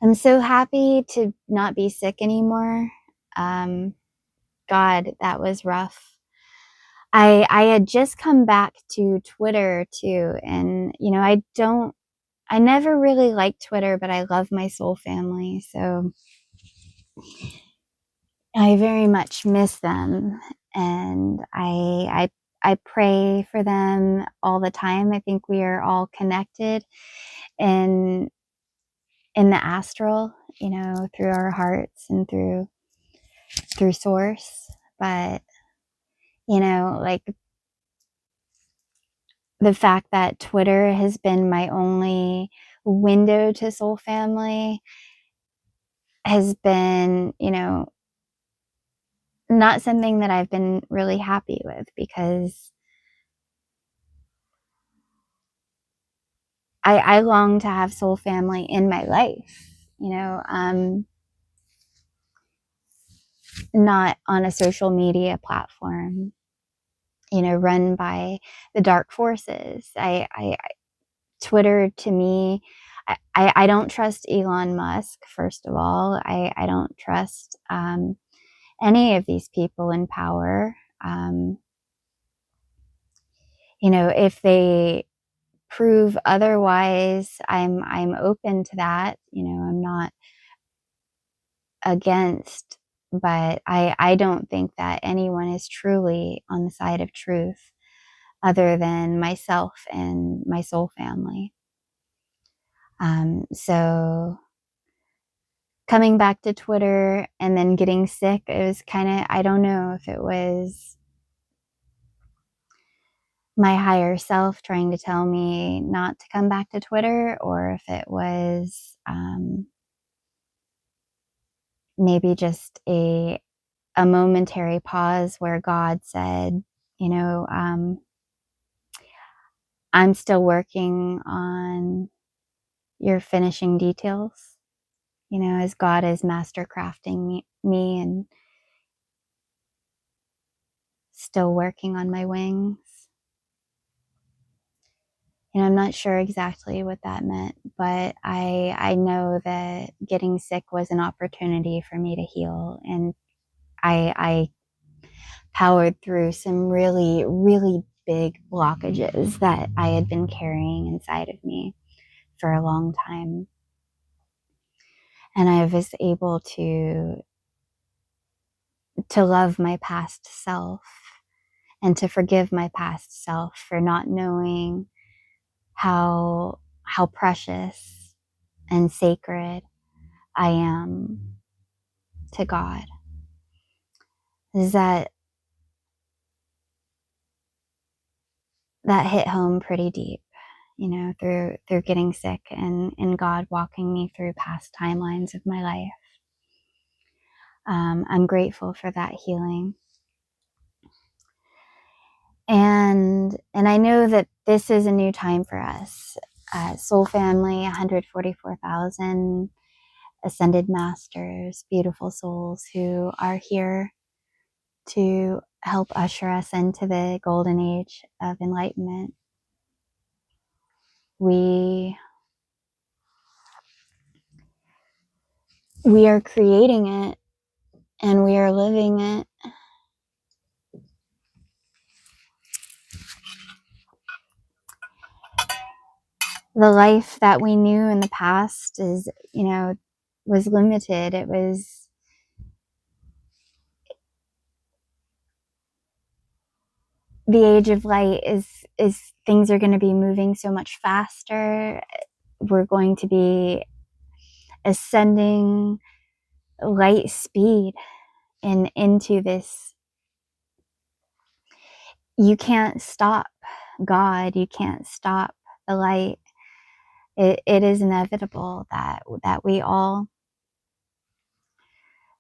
I'm so happy to not be sick anymore. God, that was rough. I had just come back to Twitter too, and I never really liked Twitter, but I love my soul family, so I very much miss them, and I pray for them all the time. I think we are all connected in the astral, through our hearts and through source. But like the fact that Twitter has been my only window to soul family has been, not something that I've been really happy with, because I long to have soul family in my life, not on a social media platform, run by the dark forces. Twitter, to me, I don't trust Elon Musk, first of all. I don't trust any of these people in power. If they prove otherwise, I'm open to that. I'm not against, but I don't think that anyone is truly on the side of truth other than myself and my soul family. So coming back to Twitter and then getting sick, it was kind of, I don't know if it was my higher self trying to tell me not to come back to Twitter, or if it was maybe just a momentary pause where God said, I'm still working on your finishing details, as God is master crafting me and still working on my wings. I'm not sure exactly what that meant, but I know that getting sick was an opportunity for me to heal, and I powered through some really, really big blockages that I had been carrying inside of me for a long time. And I was able to love my past self and to forgive my past self for not knowing how precious and sacred I am to God. Is that hit home pretty deep, through getting sick and God walking me through past timelines of my life. I'm grateful for that healing. And I know that this is a new time for us. Soul family, 144,000 ascended masters, beautiful souls who are here to help usher us into the golden age of enlightenment. We are creating it and we are living it. The life that we knew in the past was limited. It was the age of light is things are going to be moving so much faster. We're going to be ascending light speed into this. You can't stop God. You can't stop the light. It is inevitable that we all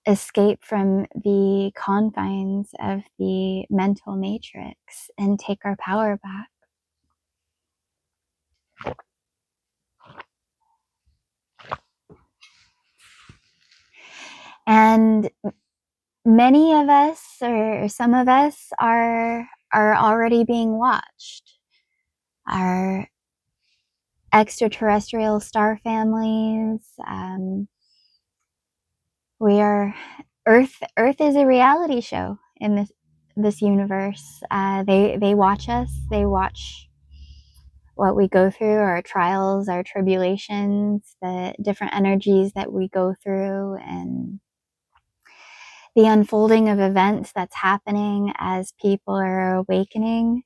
escape from the confines of the mental matrix and take our power back. And many of us, or some of us, are already being watched. Our extraterrestrial star families. We are Earth. Earth is a reality show in this universe. They watch us. They watch what we go through, our trials, our tribulations, the different energies that we go through, and the unfolding of events that's happening as people are awakening.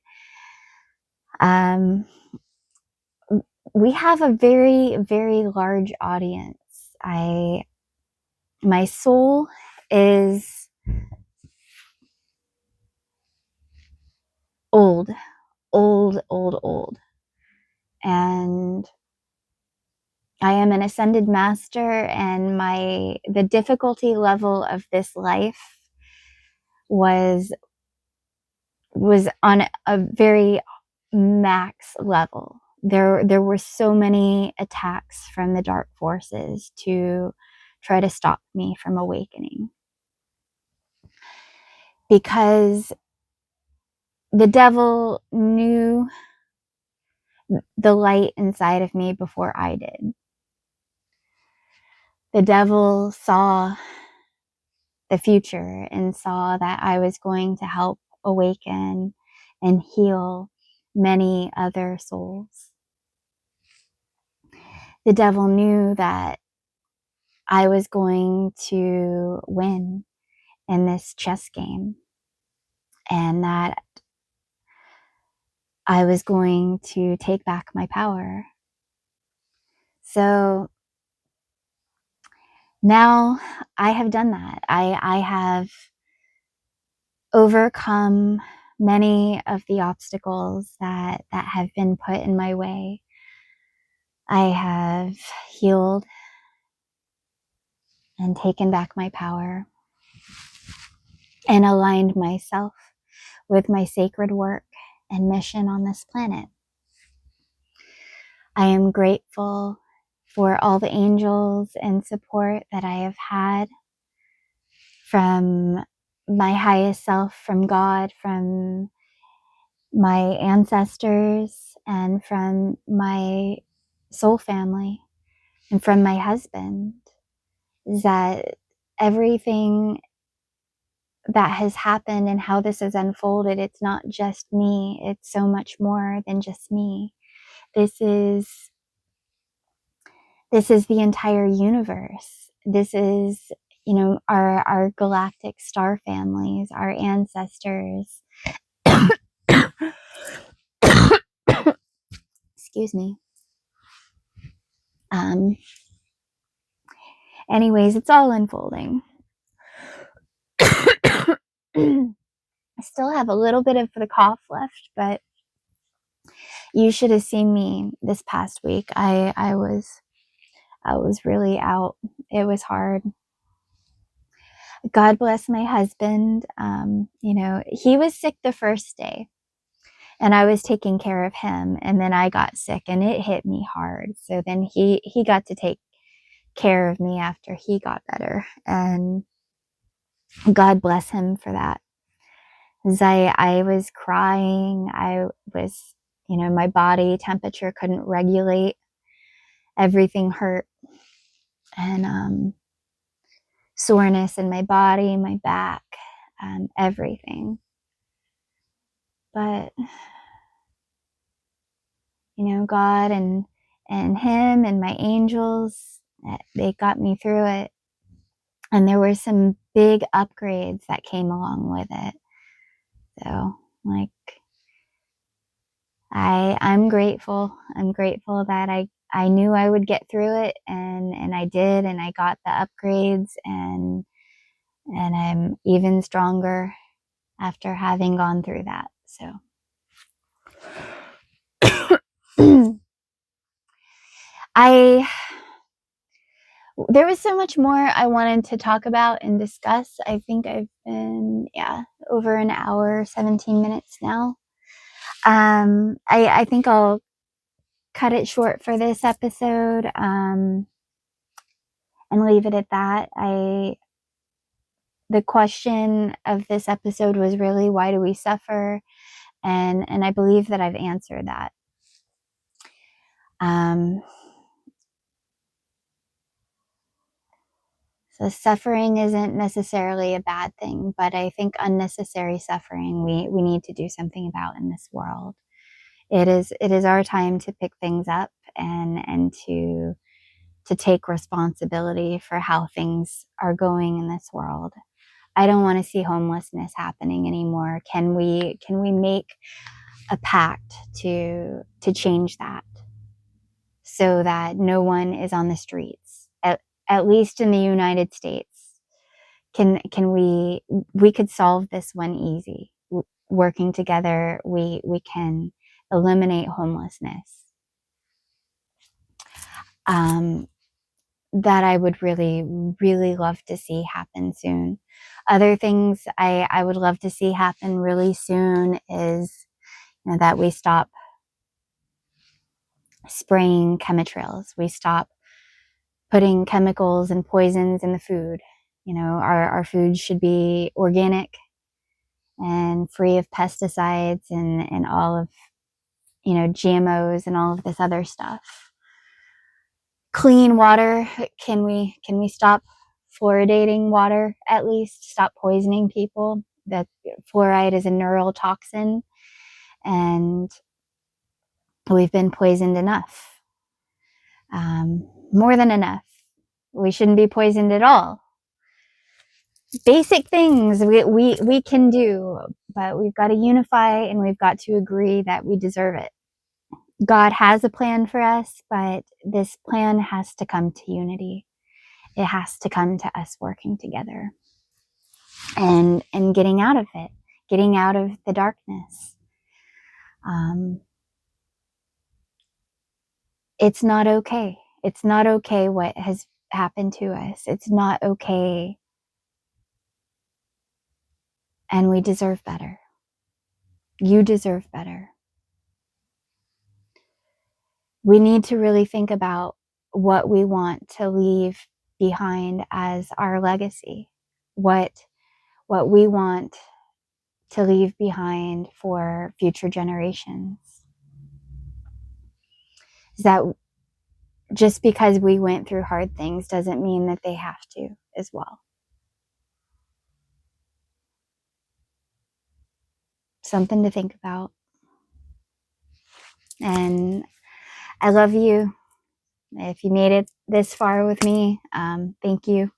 We have a very, very large audience. My soul is old, old, old, old. And I am an ascended master, and the difficulty level of this life was on a very max level. There were so many attacks from the dark forces to try to stop me from awakening, because the devil knew the light inside of me before I did. The devil saw the future and saw that I was going to help awaken and heal many other souls. The devil knew that I was going to win in this chess game, and that I was going to take back my power. So now I have done that. I have overcome many of the obstacles that have been put in my way. I have healed and taken back my power and aligned myself with my sacred work and mission on this planet. I am grateful for all the angels and support that I have had from my highest self, from God, from my ancestors, and from my soul family and from my husband, is that everything that has happened and how this has unfolded, it's not just me. It's so much more than just me. This is the entire universe. This is, our galactic star families, our ancestors. Excuse me. Anyways, it's all unfolding. I still have a little bit of the cough left, but you should have seen me this past week. I was really out. It was hard. God bless my husband. He was sick the first day, and I was taking care of him, and then I got sick, and it hit me hard. So then he got to take care of me after he got better, and God bless him for that. As I was crying, I was, my body temperature couldn't regulate. Everything hurt, and soreness in my body, my back, everything. But God and him and my angels, they got me through it. And there were some big upgrades that came along with it. So, like, I'm grateful. I'm grateful that I knew I would get through it, and I did, and I got the upgrades, and I'm even stronger after having gone through that. So there was so much more I wanted to talk about and discuss. I think I've been, over an hour, 17 minutes now. I think I'll cut it short for this episode, and leave it at that. The question of this episode was really, why do we suffer? And I believe that I've answered that. So suffering isn't necessarily a bad thing, but I think unnecessary suffering we need to do something about in this world. It is our time to pick things up and to take responsibility for how things are going in this world. I don't want to see homelessness happening anymore. Can we make a pact to change that, so that no one is on the streets, at least in the United States? Can we could solve this one easy. Working together, we can eliminate homelessness. That I would really, really love to see happen soon. Other things I would love to see happen really soon is, that we stop spraying chemtrails. We stop putting chemicals and poisons in the food. Our food should be organic and free of pesticides and all of, GMOs and all of this other stuff. Clean water. Can we stop fluoridating water? At least stop poisoning people. That fluoride is a neurotoxin, and we've been poisoned enough. More than enough. We shouldn't be poisoned at all. Basic things we can do, but we've got to unify, and we've got to agree that we deserve it. God has a plan for us, but this plan has to come to unity. It has to come to us working together and getting out of it, getting out of the darkness. It's not okay. It's not okay what has happened to us. It's not okay. And we deserve better. You deserve better. We need to really think about what we want to leave behind as our legacy. What we want to leave behind for future generations. is that just because we went through hard things doesn't mean that they have to as well. Something to think about. And I love you. If you made it this far with me, thank you.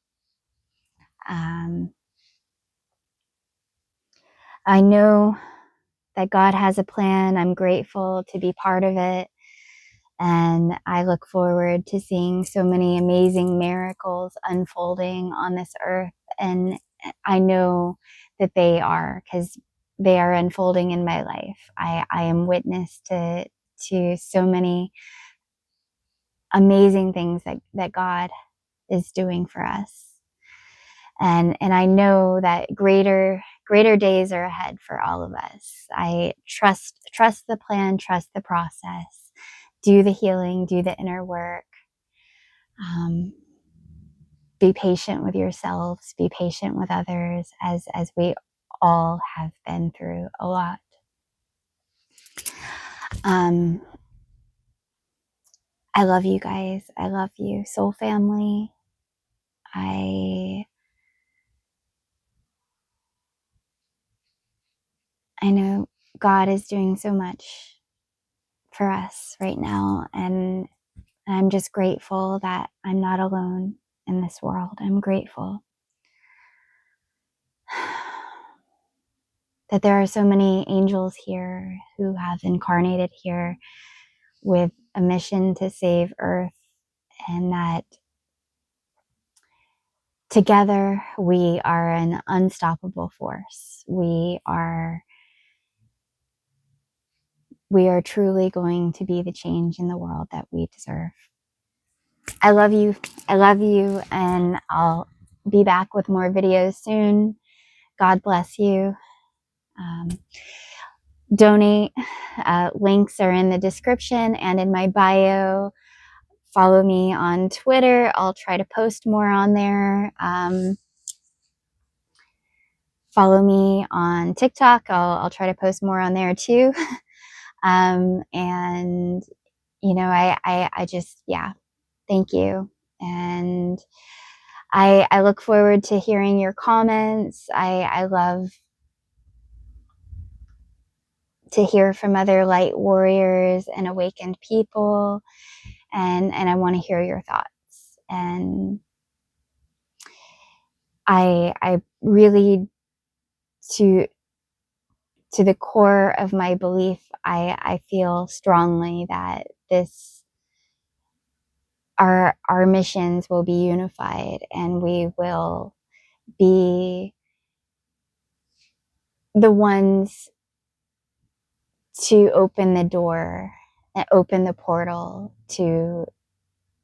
I know that God has a plan. I'm grateful to be part of it. And I look forward to seeing so many amazing miracles unfolding on this earth. And I know that they are, because they are unfolding in my life. I am witness to so many amazing things that God is doing for us. And I know that greater days are ahead for all of us. I trust the plan, trust the process, do the healing, do the inner work. Be patient with yourselves, be patient with others, as we all have been through a lot. I love you guys. I love you, soul family. I know God is doing so much for us right now, and I'm just grateful that I'm not alone in this world. I'm grateful that there are so many angels here who have incarnated here with a mission to save Earth, and that together we are an unstoppable force. We are truly going to be the change in the world that we deserve. I love you. I love you, and I'll be back with more videos soon. God bless you. Donate. Links are in the description and in my bio. Follow me on Twitter. I'll try to post more on there. Follow me on TikTok. I'll try to post more on there too. And you know, I just, yeah, thank you. And I look forward to hearing your comments. I love to hear from other light warriors and awakened people. And I want to hear your thoughts. And I really, to the core of my belief, I feel strongly that our missions will be unified, and we will be the ones to open the door and open the portal to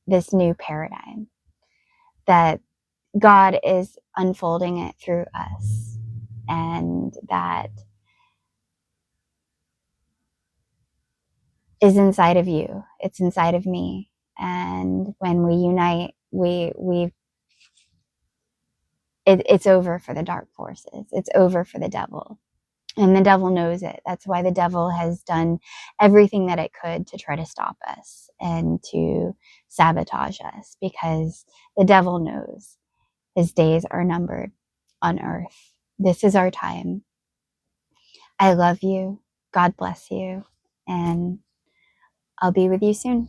this new paradigm, that God is unfolding it through us, and that is inside of you. It's inside of me. And when we unite, it's over for the dark forces. It's over for the devil. And the devil knows it. That's why the devil has done everything that it could to try to stop us and to sabotage us, because the devil knows his days are numbered on earth. This is our time. I love you. God bless you. And I'll be with you soon.